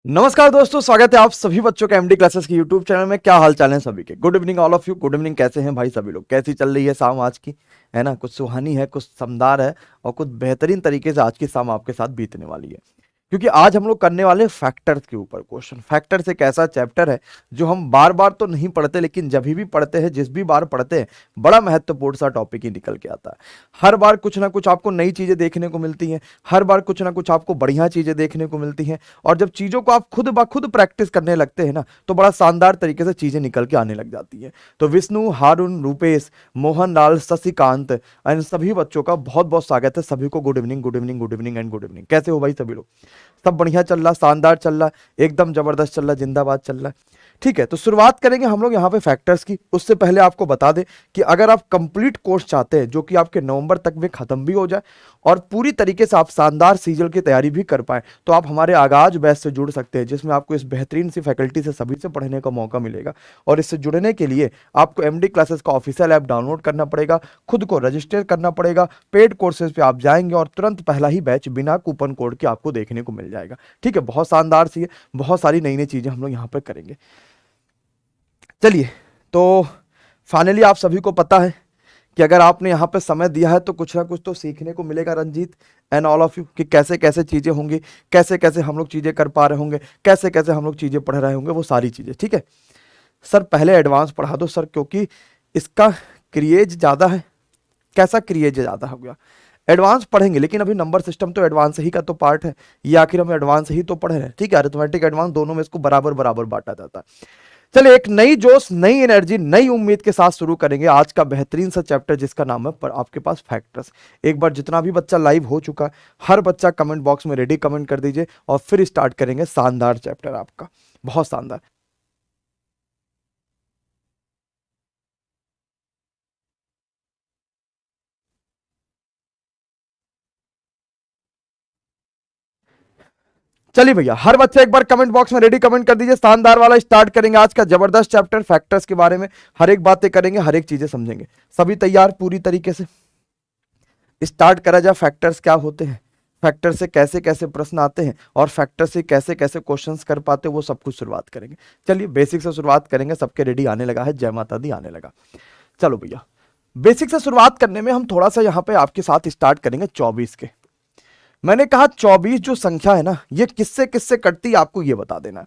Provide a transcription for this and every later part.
नमस्कार दोस्तों, स्वागत है आप सभी बच्चों का एमडी क्लासेस के यूट्यूब चैनल में। क्या हाल चाल है सभी के? Good evening all of you. Good evening. कैसे हैं भाई सभी लोग? कैसी चल रही है शाम आज की? है ना, कुछ सुहानी है, कुछ समदार है और कुछ बेहतरीन तरीके से आज की शाम आपके साथ बीतने वाली है, क्योंकि आज हम लोग करने वाले फैक्टर्स के ऊपर क्वेश्चन। फैक्टर्स एक ऐसा चैप्टर है जो हम बार बार तो नहीं पढ़ते, लेकिन जब भी पढ़ते हैं, जिस भी बार पढ़ते हैं, बड़ा महत्वपूर्ण सा टॉपिक ही निकल के आता है। हर बार कुछ ना कुछ आपको नई चीजें देखने को मिलती हैं, हर बार कुछ ना कुछ आपको बढ़िया चीजें देखने को मिलती हैं, और जब चीजों को आप खुद ब खुद प्रैक्टिस करने लगते हैं ना, तो बड़ा शानदार तरीके से चीजें निकल के आने लग जाती हैं। तो विष्णु, हारून, रूपेश, मोहन लाल, शशिकांत, इन सभी बच्चों का बहुत बहुत स्वागत है। सभी को good evening, good evening, good evening and good evening. कैसे हो भाई सभी लोग? सब बढ़िया चल रहा, शानदार चल रहा, एकदम जबरदस्त चल रहा, जिंदाबाद चल रहा है। ठीक है, तो शुरुआत करेंगे हम लोग यहाँ पे फैक्टर्स की। उससे पहले आपको बता दें कि अगर आप कंप्लीट कोर्स चाहते हैं जो कि आपके नवंबर तक में खत्म भी हो जाए और पूरी तरीके से आप शानदार सीजल की तैयारी भी कर पाए, तो आप हमारे आगाज बैच से जुड़ सकते हैं, जिसमें आपको इस बेहतरीन सी फैकल्टी से सभी से पढ़ने का मौका मिलेगा। और इससे जुड़ने के लिए आपको एमडी क्लासेस का ऑफिशियल ऐप डाउनलोड करना पड़ेगा, खुद को रजिस्टर करना पड़ेगा, पेड कोर्सेज पे आप जाएंगे और तुरंत पहला ही बैच बिना कूपन कोड के आपको देखने को मिल जाएगा। ठीक है, बहुत शानदार सी है, बहुत सारी नई नई चीजें हम लोग यहाँ पर करेंगे। चलिए, तो फाइनली आप सभी को पता है कि अगर आपने यहाँ पे समय दिया है तो कुछ ना कुछ तो सीखने को मिलेगा, Ranjit and all of you, कि कैसे कैसे चीज़ें होंगी, कैसे कैसे हम लोग चीज़ें कर पा रहे होंगे, कैसे कैसे हम लोग चीज़ें पढ़ रहे होंगे, वो सारी चीज़ें। ठीक है सर, पहले एडवांस पढ़ा दो सर, क्योंकि इसका क्रिएज ज़्यादा है। कैसा क्रिएज ज़्यादा हो गया? एडवांस पढ़ेंगे, लेकिन अभी नंबर सिस्टम तो एडवांस ही का तो पार्ट है, ये आखिर हम एडवांस ही तो पढ़ रहे हैं। ठीक है, अरिथमेटिक एडवांस दोनों में इसको बराबर बराबर बांटा जाता है। चलिए, एक नई जोश, नई एनर्जी, नई उम्मीद के साथ शुरू करेंगे आज का बेहतरीन सा चैप्टर, जिसका नाम है पर आपके पास फैक्टर्स। एक बार जितना भी बच्चा लाइव हो चुका है, हर बच्चा कमेंट बॉक्स में रेडी कमेंट कर दीजिए और फिर स्टार्ट करेंगे शानदार चैप्टर आपका, बहुत शानदार। चलिए भैया, हर बच्चा एक बार कमेंट बॉक्स में रेडी कमेंट कर दीजिए, शानदार वाला। स्टार्ट करेंगे आज का जबरदस्त चैप्टर फैक्टर्स के बारे में। हर एक बातें करेंगे, हर एक चीजें समझेंगे। सभी तैयार पूरी तरीके से? स्टार्ट करा जाए। फैक्टर्स क्या होते हैं, फैक्टर से कैसे कैसे प्रश्न आते हैं और फैक्टर से कैसे कैसे क्वेश्चंस कर पाते हैं, वो सब कुछ शुरुआत करेंगे। चलिए बेसिक से शुरुआत करेंगे। सबके रेडी आने लगा है, जय माता दी आने लगा। चलो भैया, बेसिक से शुरुआत करने में हम थोड़ा सा यहाँ पे आपके साथ स्टार्ट करेंगे 24 के। मैंने कहा 24 जो संख्या है ना, ये किससे किससे कटती है आपको ये बता देना है।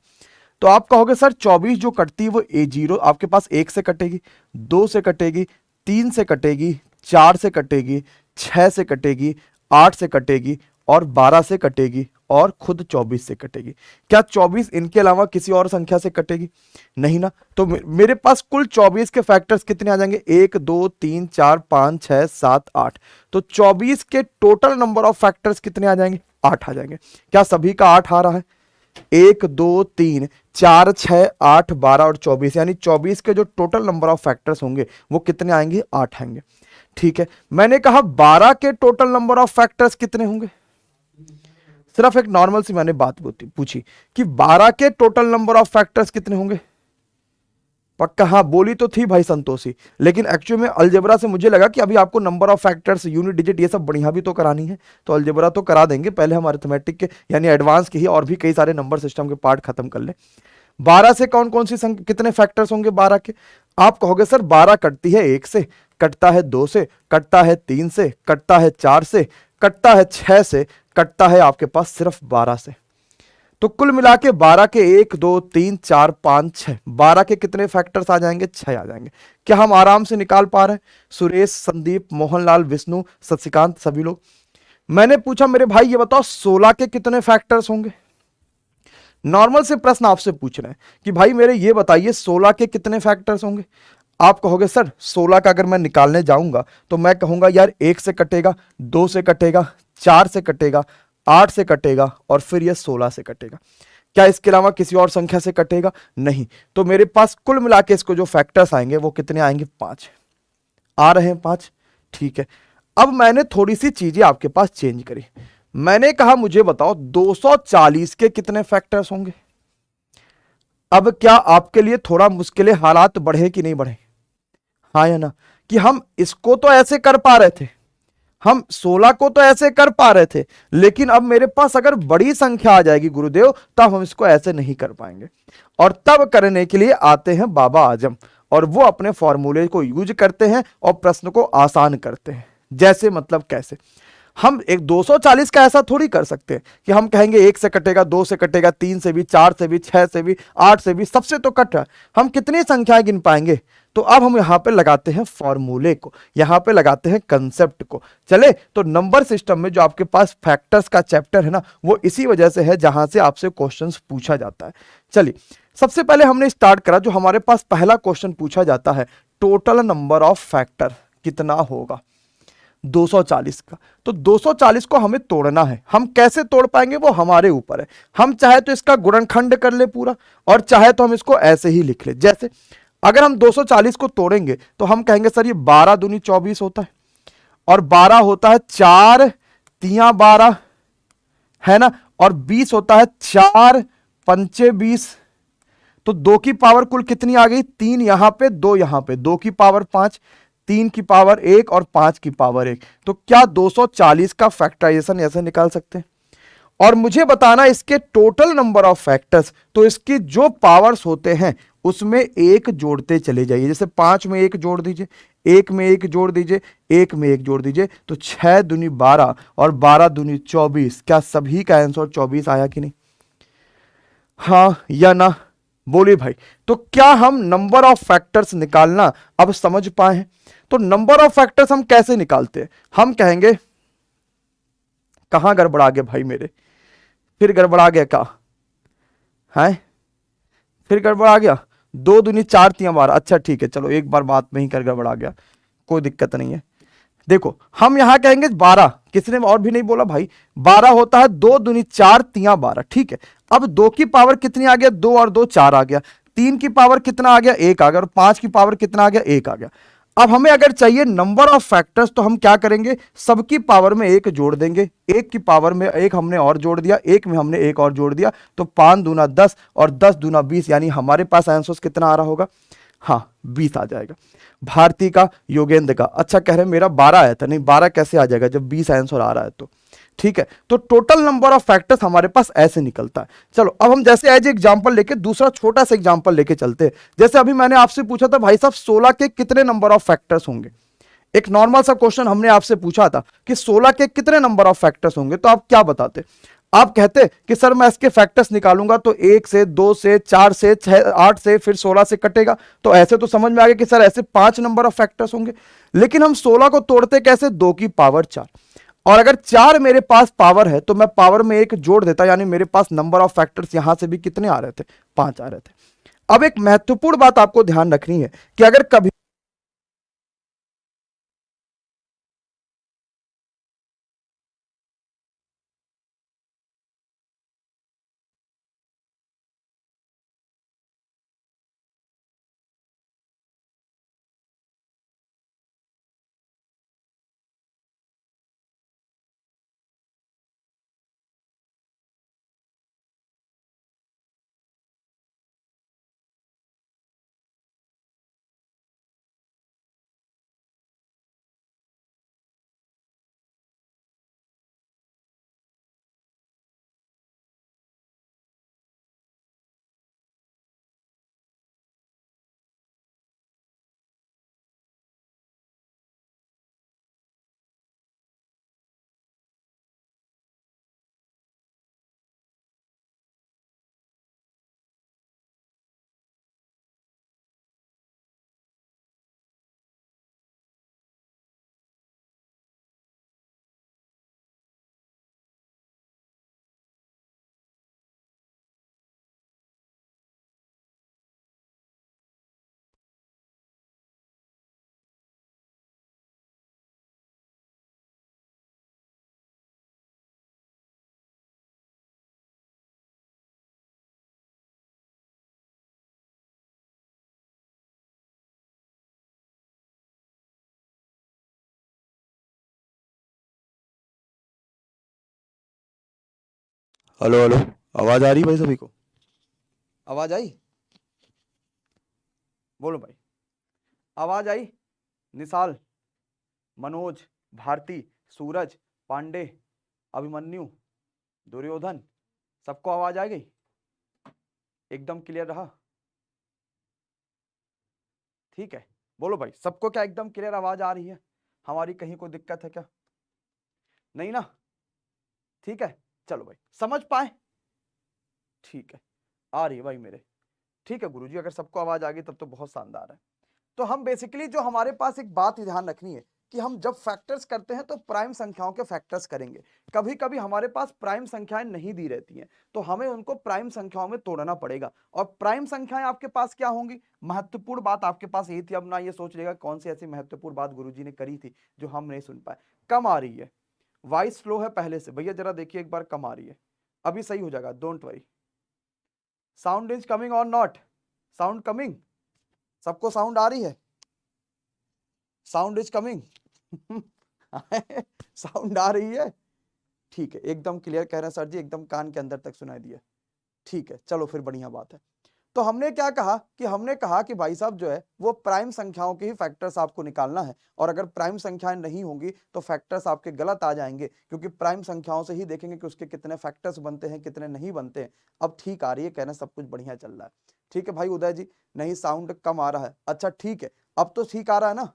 तो आप कहोगे सर 24 जो कटती है वो A0 आपके पास 1 से कटेगी, 2 से कटेगी, 3 से कटेगी, 4 से कटेगी, 6 से कटेगी, 8 से कटेगी और 12 से कटेगी और खुद 24 से कटेगी। क्या 24 इनके अलावा किसी और संख्या से कटेगी? नहीं ना। तो मेरे पास कुल 24 के फैक्टर्स कितने आ जाएंगे? 1 2 3 4 5 6 7 8। तो 24 के टोटल नंबर ऑफ फैक्टर्स कितने आ जाएंगे? 8 आ जाएंगे। क्या सभी का 8 आ रहा है? 1 2 3 4 6 8 12 और 24, यानी 24 के जो टोटल नंबर ऑफ फैक्टर्स होंगे वो कितने आएंगे? 8 आएंगे। ठीक है, मैंने कहा 12 के टोटल नंबर ऑफ फैक्टर्स कितने होंगे? सिर्फ एक नॉर्मल सी मैंने बात पूछी कि 12 के टोटल नंबर ऑफ फैक्टर्स कितने होंगे। पक्का? हाँ बोली तो थी भाई संतोषी, लेकिन एक्चुअली में अलजेब्रा से मुझे लगा कि अभी आपको number of factors, unit digit, ये सब बढ़िया भी तो करानी है, तो अलजेब्रा तो करा देंगे। पहले हम अरिथमेटिक के यानी एडवांस के ही और भी कई सारे नंबर सिस्टम के पार्ट खत्म कर ले। 12 से कौन कौन सी संख्या, कितने फैक्टर्स होंगे 12 के? आप कहोगे सर 12 कटती है 1 से, कटता है 2 से, कटता है 3 से, कटता है 4 से, कटता है 6 से, कटता है आपके पास सिर्फ 12 से। तो कुल मिला के 12 के 1 2 3 4 5 6, 12 के कितने फैक्टर्स आ जाएंगे? 6 आ जाएंगे। क्या हम आराम से निकाल पा रहे हैं? सुरेश, संदीप, मोहनलाल, विष्णु, शशिकांत, सभी लोग। मैंने पूछा मेरे भाई ये बताओ 16 के कितने फैक्टर्स होंगे? नॉर्मल से प्रश्न आपसे पूछ रहे हैं कि भाई मेरे ये बताइए 16 के कितने फैक्टर्स होंगे। आप कहोगे सर 16 का अगर मैं निकालने जाऊंगा तो मैं कहूंगा यार 1 से कटेगा, 2 से कटेगा, 4 से कटेगा, 8 से कटेगा और फिर ये 16 से कटेगा। क्या इसके अलावा किसी और संख्या से कटेगा? नहीं। तो मेरे पास कुल मिला के इसको जो फैक्टर्स आएंगे वो कितने आएंगे? 5 आ रहे हैं। 5 ठीक है। अब मैंने थोड़ी सी चीजें आपके पास चेंज करी। मैंने कहा मुझे बताओ 240 के कितने फैक्टर्स होंगे। अब क्या आपके लिए थोड़ा मुश्किल हालात बढ़े कि नहीं बढ़े? हाँ या ना? कि हम इसको तो ऐसे कर पा रहे थे, हम 16 को तो ऐसे कर पा रहे थे, लेकिन अब मेरे पास अगर बड़ी संख्या आ जाएगी गुरुदेव, तब हम इसको ऐसे नहीं कर पाएंगे। और तब करने के लिए आते हैं बाबा आजम, और वो अपने फॉर्मूले को यूज करते हैं और प्रश्न को आसान करते हैं। जैसे मतलब कैसे? हम एक 240 का ऐसा थोड़ी कर सकते हैं कि हम कहेंगे 1 से कटेगा, 2 से कटेगा, 3 से भी, 4 से भी, 6 से भी, 8 से भी, सबसे तो कट रहा है। हम कितनी संख्याएं गिन पाएंगे? तो अब हम यहां पे लगाते हैं फॉर्मूले को, यहां पे लगाते हैं कंसेप्ट को। चले, तो नंबर सिस्टम में जो आपके पास फैक्टर्स का चैप्टर है ना, वो इसी वजह से है जहां से आपसे क्वेश्चंस पूछा जाता है। चलिए, सबसे पहले हमने स्टार्ट करा, जो हमारे पास पहला क्वेश्चन पूछा जाता है, टोटल नंबर ऑफ फैक्टर कितना होगा? 240 का। तो 240 को हमें तोड़ना है। हम कैसे तोड़ पाएंगे वो हमारे ऊपर है। हम चाहे तो इसका गुणनखंड कर ले पूरा, और चाहे तो हम इसको ऐसे ही लिख ले। जैसे अगर हम 240 को तोड़ेंगे तो हम कहेंगे सर ये 12 दूनी 24 होता है, और 12 होता है 4 तिया 12, है ना, और 20 होता है 4 पंचे 20। तो 2 की पावर कुल कितनी आ गई? 3 यहां पे, 2 यहां पे, 2 की पावर 5, 3 की पावर 1 और 5 की पावर 1। तो क्या 240 का फैक्टराइजेशन ऐसे निकाल सकते हैं? और मुझे बताना इसके टोटल नंबर ऑफ फैक्टर्स। तो इसकी जो पावर्स होते हैं उसमें एक जोड़ते चले जाइए। जैसे 5 में 1 जोड़ दीजिए, 1 में 1 जोड़ दीजिए, 1 में 1 जोड़ दीजिए, तो 6 दूनी 12 और 12 दूनी 24। क्या सभी का आंसर 24 आया कि नहीं? हाँ या ना? बोलिए भाई। तो क्या हम नंबर ऑफ फैक्टर्स निकालना अब समझ पाए हैं? तो नंबर ऑफ फैक्टर्स हम कैसे निकालते हैं? हम कहेंगे, कहां गड़बड़ा गया भाई मेरे? फिर गड़बड़ा गया का है? फिर गड़बड़ा गया। 2 दूनी 4 तिया 12। अच्छा ठीक है, चलो एक बार बात में ही कर गड़बड़ा गया, कोई दिक्कत नहीं है। देखो हम यहां कहेंगे 12, किसी ने और भी नहीं बोला भाई। 12 होता है 2 दूनी 4 तिया 12, ठीक है। अब 2 की पावर कितनी आ गया? 2 और 2 4 आ गया। 3 की पावर कितना आ गया? 1 आ गया। और 5 की पावर कितना आ गया? 1 आ गया। अब हमें अगर चाहिए नंबर ऑफ फैक्टर्स, तो हम क्या करेंगे? सबकी पावर में 1 जोड़ देंगे। 1 की पावर में 1 हमने और जोड़ दिया, 1 में हमने 1 और जोड़ दिया, तो 5 दूना 10 और 10 दूना 20, यानी हमारे पास आंसर कितना आ रहा होगा? हाँ, 20 आ जाएगा। भारती का, योगेंद्र का। अच्छा कह रहे हैं मेरा 12 आया था। नहीं, 12 कैसे आ जाएगा जब 20 आंसर आ रहा है? तो ठीक है। तो टोटल नंबर ऑफ फैक्टर्स हमारे पास ऐसे निकलता है। चलो अब हम जैसे एज एग्जांपल लेके दूसरा छोटा सा एग्जांपल लेके चलते हैं। जैसे अभी मैंने आपसे पूछा था भाई साहब 16 के कितने नंबर ऑफ फैक्टर्स होंगे? एक नॉर्मल सा क्वेश्चन हमने आपसे पूछा था कि 16 के कितने नंबर ऑफ फैक्टर्स होंगे, तो आप क्या बताते? आप कहते कि सर मैं इसके फैक्टर्स निकालूंगा तो 1 से, 2 से, 4 से, 6, 8 से, फिर 16 से कटेगा। तो ऐसे तो समझ में आ गया कि सर ऐसे 5 नंबर ऑफ फैक्टर्स होंगे। लेकिन हम 16 को तोड़ते कैसे? 2 की पावर 4। और अगर 4 मेरे पास पावर है तो मैं पावर में 1 जोड़ देता, यानी मेरे पास नंबर ऑफ फैक्टर्स यहां से भी कितने आ रहे थे? 5 आ रहे थे। अब एक महत्वपूर्ण बात आपको ध्यान रखनी है कि अगर कभी हेलो हेलो, आवाज आ रही भाई सभी को? आवाज आई? बोलो भाई, आवाज आई? निशाल, मनोज, भारती, सूरज, पांडे, अभिमन्यु, दुर्योधन, सबको आवाज आ गई? एकदम क्लियर रहा? ठीक है, बोलो भाई, सबको क्या एकदम क्लियर आवाज आ रही है? हमारी कहीं कोई दिक्कत है क्या? नहीं ना? ठीक है, चलो भाई, समझ पाए? ठीक है, आ रही है भाई मेरे। ठीक है गुरुजी, अगर सबको आवाज आ गई तब तो बहुत शानदार है। तो हम बेसिकली जो हमारे पास एक बात ध्यान रखनी है कि हम जब फैक्टर्स करते हैं तो प्राइम संख्याओं के फैक्टर्स करेंगे। कभी कभी हमारे पास प्राइम संख्याएं नहीं दी रहती हैं, तो हमें उनको प्राइम संख्याओं में तोड़ना पड़ेगा। और प्राइम संख्याएं आपके पास क्या होंगी? महत्वपूर्ण बात आपके पास यही थी। अब ना ये सोच लेगा कौन सी ऐसी महत्वपूर्ण बात गुरुजी ने करी थी जो हम नहीं सुन पाए। कम आ रही है, वॉइस स्लो है पहले से, भैया जरा देखिए एक बार, कम आ रही है, अभी सही हो जाएगा, don't worry. Sound is coming और नॉट? Sound coming? सबको साउंड आ रही है? Sound is coming? साउंड आ रही है? ठीक है, एकदम क्लियर कह रहे हैं सर जी, एकदम कान के अंदर तक सुनाई दिया। ठीक है, चलो फिर बढ़िया बात है। तो हमने क्या कहा कि हमने कहा कि भाई साहब जो है वो प्राइम संख्याओं के ही फैक्टर्स आपको निकालना है, और अगर प्राइम संख्याएं नहीं होंगी तो फैक्टर्स आपके गलत आ जाएंगे, क्योंकि प्राइम संख्याओं से ही देखेंगे कि उसके कितने फैक्टर्स बनते हैं, कितने नहीं बनते हैं। अब ठीक आ रही है, कहना सब कुछ बढ़िया चल रहा है। ठीक है भाई उदय जी, नहीं साउंड कम आ रहा है, अच्छा ठीक है, अब तो ठीक आ रहा है ना?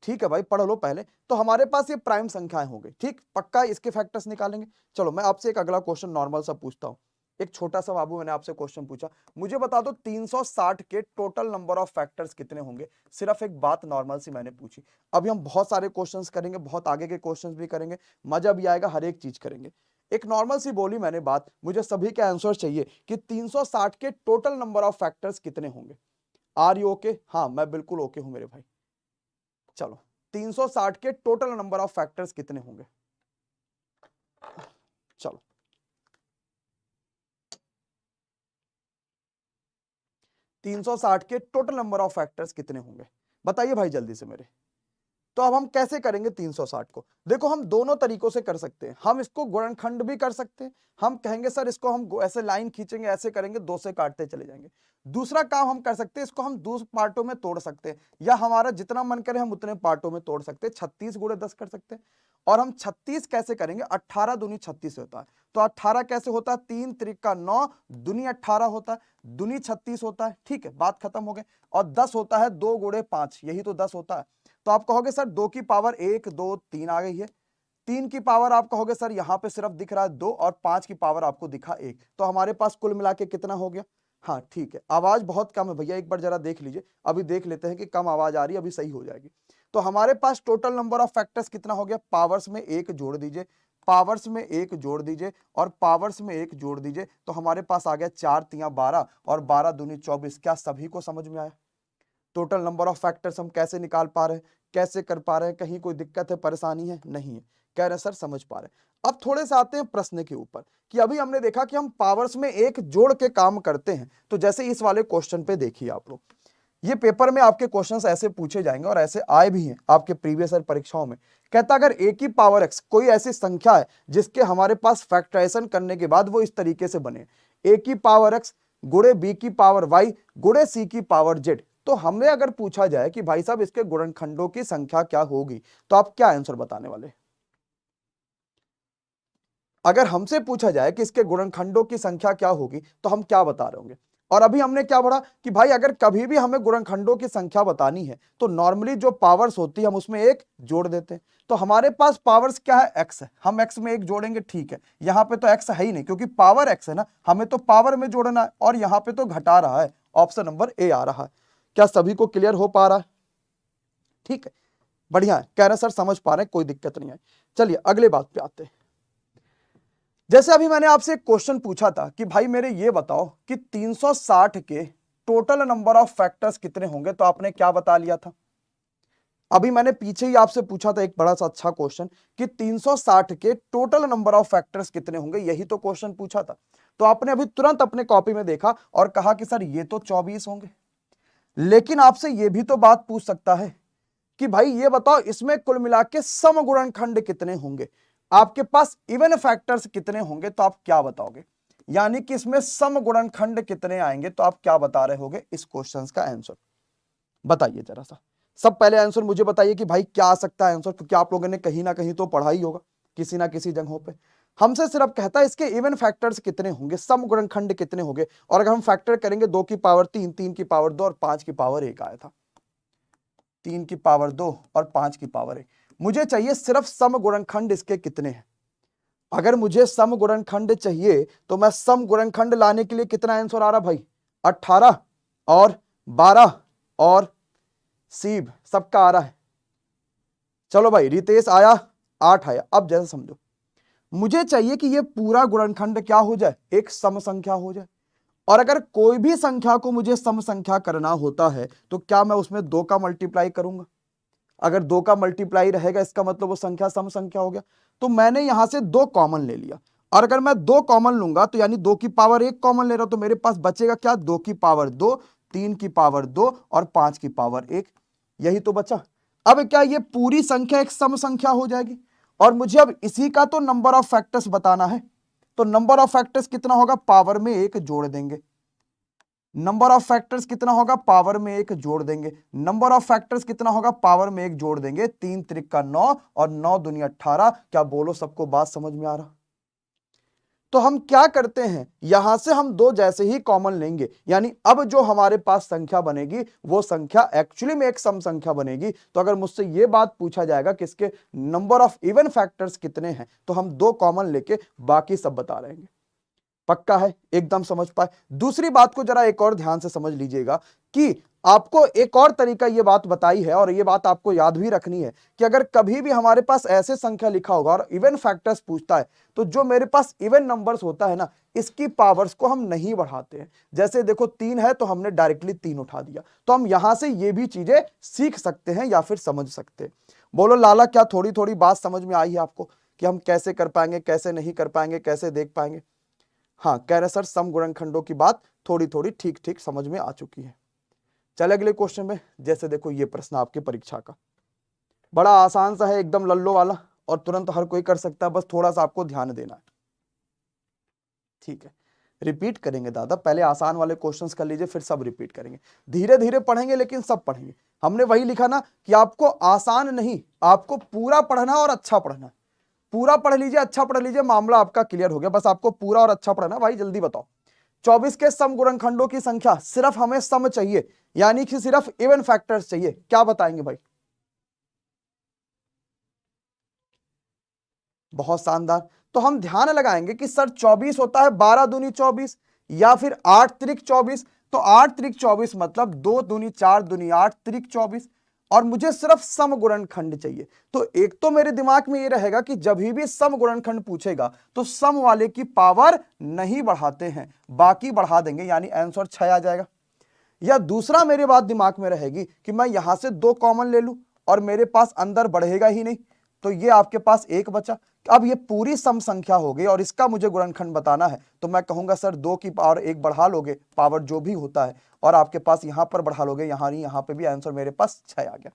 ठीक है भाई, पढ़ लो पहले। तो हमारे पास ये प्राइम संख्याएं हो गई, ठीक, पक्का इसके फैक्टर्स निकालेंगे। चलो मैं आपसे एक अगला क्वेश्चन नॉर्मल सा पूछता हूं। एक छोटा सा बाबू, मैंने आपसे क्वेश्चन पूछा, मुझे बता दो 360 के टोटल नंबर ऑफ फैक्टर्स कितने होंगे? सिर्फ एक बात नॉर्मल सी मैंने पूछी। अभी हम बहुत सारे क्वेश्चंस करेंगे, बहुत आगे के क्वेश्चंस भी करेंगे, मजा भी आएगा, हर एक चीज करेंगे। एक नॉर्मल सी बोली मैंने बात, मुझे सभी के आंसर चाहिए कि 360 के टोटल नंबर ऑफ फैक्टर्स कितने होंगे। Are you okay? हाँ मैं बिल्कुल ओके हूं मेरे भाई। चलो 360 के टोटल नंबर ऑफ फैक्टर्स कितने होंगे? चलो 360 के टोटल नंबर ऑफ फैक्टर्स कितने होंगे, बताइए भाई जल्दी से मेरे। तो अब हम कैसे करेंगे 360 को? देखो हम दोनों तरीकों से कर सकते हैं। हम इसको गुणनखंड भी कर सकते हैं, हम कहेंगे सर इसको हम ऐसे लाइन खींचेंगे, ऐसे करेंगे, दो से काटते चले जाएंगे। दूसरा काम हम कर सकते हैं, इसको हम 2 पार्टों में तोड़ सकते हैं, या हमारा जितना मन करे हम उतने पार्टों में तोड़ सकते हैं। 36 गुणे 10 कर सकते हैं। और हम 36 कैसे करेंगे? 18 दूनी 36 होता है, तो 18 कैसे होता है? 3 त्रिका 9 दूनी 18 होता है, दूनी 36 होता है। ठीक है, बात खत्म हो गई। और 10 होता है 2 गुणे 5, यही तो 10 होता है। तो आप कहोगे सर 2 की पावर 1 2 3 आ गई है, 3 की पावर आप कहोगे सर यहां पे सिर्फ दिख रहा है 2, और 5 की पावर आपको दिखा 1, तो हमारे पास कुल मिला के कितना हो गया? हाँ ठीक है, आवाज बहुत कम है भैया, एक बार जरा देख लीजिए, अभी देख लेते हैं कि कम आवाज आ रही है, अभी सही हो जाएगी। तो हमारे पास टोटल नंबर ऑफ फैक्टर्स कितना हो गया? पावर्स में 1 जोड़ दीजिए, पावर्स में 1 जोड़ दीजिए, और पावर्स में 1 जोड़ दीजिए, तो हमारे पास आ गया 4 तियां 12 और 12 दूनी 24। क्या सभी को समझ में आया? टोटल नंबर ऑफ फैक्टर्स हम कैसे निकाल पा रहे हैं, कैसे कर पा रहे हैं, कहीं कोई दिक्कत है, परेशानी है? नहीं है, कह रहे हैं सर समझ पा रहे हैं। अब थोड़े से आते हैं प्रश्न के ऊपर, कि अभी हमने देखा कि हम पावर्स में 1 जोड़ के काम करते हैं। तो जैसे इस वाले क्वेश्चन पे देखिए आप लोग, ये पेपर में आपके क्वेश्चंस ऐसे पूछे जाएंगे और ऐसे आए भी हैं आपके प्रीवियस ईयर परीक्षाओं में। कहता अगर a की पावर x कोई ऐसी संख्या है जिसके हमारे पास फैक्टराइजेशन करने के बाद वो इस तरीके से बने, a की पावर x गुणे b की पावर y गुणे c की पावर z, तो हमें अगर पूछा जाए कि भाई साहब इसके गुणनखंडों की संख्या क्या होगी, तो आप क्या आंसर बताने वाले? अगर हमसे पूछा जाए कि इसके गुणनखंडों की संख्या क्या होगी, तो हम क्या बता रहे होंगे? और अभी हमने क्या पढ़ा कि भाई अगर कभी भी हमें गुणनखंडों की संख्या बतानी है तो नॉर्मली जो पावर्स होती है हम उसमें 1 जोड़ देते हैं। तो हमारे पास पावर्स क्या है? x है, हम x में 1 जोड़ेंगे। ठीक है, यहां पे तो x है ही नहीं क्योंकि पावर x है ना, हमें तो पावर में जोड़ना है, और यहां पे तो घटा रहा है, ऑप्शन नंबर ए आ रहा है। क्या सभी को क्लियर हो पा रहा है? ठीक है, बढ़िया है, कह रहे सर समझ पा रहे हैं, कोई दिक्कत नहीं है। चलिए अगले बात पे आते हैं। जैसे अभी मैंने आपसे एक क्वेश्चन पूछा था कि भाई मेरे ये बताओ कि 360 के टोटल नंबर ऑफ फैक्टर्स कितने होंगे, तो आपने क्या बता लिया था? अभी मैंने पीछे ही आपसे पूछा था एक बड़ा सा अच्छा क्वेश्चन कि 360 के टोटल नंबर ऑफ फैक्टर्स कितने होंगे, यही तो क्वेश्चन पूछा था। तो आपने अभी तुरंत अपने कॉपी में देखा और कहा कि सर ये तो 24 होंगे। लेकिन आपसे ये भी तो बात पूछ सकता है कि भाई ये बताओ इसमें कुल मिला के समगुणनखंड कितने होंगे, आपके पास इवन फैक्टर्स कितने होंगे, तो आप क्या बताओगे? यानी कि इसमें समगुणनखंड कितने आएंगे, तो आप क्या बता रहे होगे इस क्वेश्चन का आंसर? बताइए जरा सा, सब पहले आंसर मुझे बताइए कि भाई क्या आ सकता है आंसर, क्योंकि आप लोगों ने कहीं ना कहीं तो पढ़ा ही होगा किसी ना किसी जगहों पे। हमसे सिर्फ कहता है इसके इवन फैक्टर्स कितने होंगे, सम गुणनखंड कितने होंगे, और अगर हम फैक्टर करेंगे 2 की पावर 3, 3 की पावर 2 और 5 की पावर 1 आया था, 3 की पावर 2 और 5 की पावर 1। मुझे चाहिए सिर्फ सम गुणनखंड इसके कितने हैं। अगर मुझे सम गुणनखंड चाहिए तो मैं सम गुणनखंड लाने के लिए कितना आंसर आ रहा भाई, 18 और 12 और सीब सबका आ रहा है। चलो भाई रितेश आया, 8 आया। अब जैसे समझो, मुझे चाहिए कि ये पूरा गुणनखंड क्या हो जाए, एक सम संख्या हो जाए। और अगर कोई भी संख्या को मुझे सम संख्या करना होता है तो क्या मैं उसमें 2 का मल्टीप्लाई करूंगा। अगर 2 का मल्टीप्लाई रहेगा इसका मतलब वो संख्या सम संख्या हो गया। तो मैंने यहां से 2 कॉमन ले लिया, और अगर मैं 2 कॉमन लूंगा तो यानी 2 की पावर 1 कॉमन ले रहा हूं, तो मेरे पास बचेगा क्या, 2 की पावर 2, 3 की पावर 2 और 5 की पावर 1। यही तो बचा। अब क्या ये पूरी संख्या एक सम संख्या हो जाएगी, और मुझे अब इसी का तो नंबर ऑफ फैक्टर्स बताना है। तो नंबर ऑफ फैक्टर्स कितना होगा, पावर में 1 जोड़ देंगे। नंबर ऑफ फैक्टर्स कितना होगा, पावर में 1 जोड़ देंगे। नंबर ऑफ फैक्टर्स कितना होगा, पावर में 1 जोड़ देंगे। 3 त्रिक का 9 और 9 दूनी 18। क्या बोलो, सबको बात समझ में आ रहा। तो हम क्या करते हैं, यहां से हम 2 जैसे ही कॉमन लेंगे, यानी अब जो हमारे पास संख्या बनेगी वो संख्या एक्चुअली में एक सम संख्या बनेगी। तो अगर मुझसे ये बात पूछा जाएगा कि इसके नंबर ऑफ इवन फैक्टर्स कितने हैं, तो हम 2 कॉमन लेके बाकी सब बता रहेंगे। पक्का है, एकदम समझ पाए। दूसरी बात को जरा एक और ध्यान से समझ लीजिएगा कि आपको एक और तरीका ये बात बताई है, और ये बात आपको याद भी रखनी है कि अगर कभी भी हमारे पास ऐसे संख्या लिखा होगा और इवन फैक्टर्स पूछता है, तो जो मेरे पास इवन नंबर्स होता है ना, इसकी पावर्स को हम नहीं बढ़ाते हैं। जैसे देखो 3 है तो हमने डायरेक्टली 3 उठा दिया। तो हम यहां से ये भी चीजें सीख सकते हैं या फिर समझ सकते हैं। बोलो लाला, क्या थोड़ी थोड़ी बात समझ में आई है आपको कि हम कैसे कर पाएंगे, कैसे नहीं कर पाएंगे, कैसे देख पाएंगे। हाँ, कह रहे सर सम गुणनखंडों की बात थोड़ी थोड़ी ठीक ठीक समझ में आ चुकी है। चले अगले क्वेश्चन में। जैसे देखो ये प्रश्न आपके परीक्षा का बड़ा आसान सा है, एकदम लल्लो वाला, और तुरंत हर कोई कर सकता है, बस थोड़ा सा आपको ध्यान देना है। ठीक है, रिपीट करेंगे दादा, पहले आसान वाले क्वेश्चंस कर लीजिए, फिर सब रिपीट करेंगे। धीरे धीरे पढ़ेंगे लेकिन सब पढ़ेंगे। हमने वही लिखा ना कि आपको आसान नहीं, आपको पूरा पढ़ना और अच्छा पढ़ना। पूरा पढ़ लीजिए, अच्छा पढ़ लीजिए, मामला आपका क्लियर हो गया। बस आपको पूरा और अच्छा पढ़ना। भाई जल्दी बताओ, 24 के सम गुणनखंडों की संख्या, सिर्फ हमें सम चाहिए, यानी कि सिर्फ इवन फैक्टर्स चाहिए। क्या बताएंगे भाई? बहुत शानदार। तो हम ध्यान लगाएंगे कि सर 24 होता है 12 दूनी 24 या फिर 8 त्रिक 24। तो 8 त्रिक 24 मतलब 2 दूनी 4 दूनी 8 त्रिक 24, और मुझे सिर्फ सम गुणनखंड चाहिए। तो एक तो मेरे दिमाग में ये रहेगा कि जब भी सम गुणनखंड पूछेगा तो सम वाले की पावर नहीं बढ़ाते हैं, बाकी बढ़ा देंगे, यानी आंसर 6 आ जाएगा। या दूसरा मेरे बात दिमाग में रहेगी कि मैं यहां से 2 कॉमन ले लूं और मेरे पास अंदर बढ़ेगा ही नहीं, तो ये आपके पास 1 बचा। अब ये पूरी सम संख्या हो गई और इसका मुझे गुणनखंड बताना है, तो मैं कहूंगा सर 2 की पावर 1 बढ़ा लोगे, पावर जो भी होता है, और आपके पास यहां पर बढ़ा लोगे, यहां नहीं, यहां पे भी आंसर मेरे पास 6 आ गया।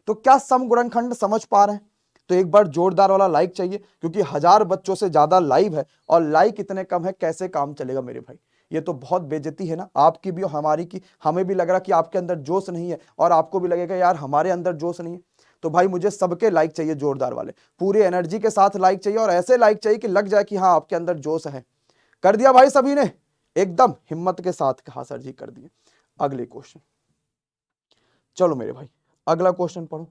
तो क्या सम गुणनखंड समझ पा रहे हैं? तो एक बार जोरदार वाला लाइक चाहिए, क्योंकि 1000 बच्चों से ज्यादा लाइव है और लाइक इतने कम है, कैसे काम चलेगा मेरे भाई? ये तो बहुत बेइज्जती है ना, आपकी भी और हमारी की। हमें भी लग रहा कि आपके अंदर जोश नहीं है, और आपको भी लगेगा यार हमारे अंदर जोश नहीं है। तो भाई मुझे सबके लाइक चाहिए, जोरदार वाले, पूरी एनर्जी के साथ लाइक चाहिए, और ऐसे लाइक चाहिए कि लग जाए कि हाँ आपके अंदर जोश है। कर दिया भाई सभी ने? एकदम हिम्मत के साथ कहा सर जी, कर दिए। अगले क्वेश्चन, चलो मेरे भाई अगला क्वेश्चन पढ़ो।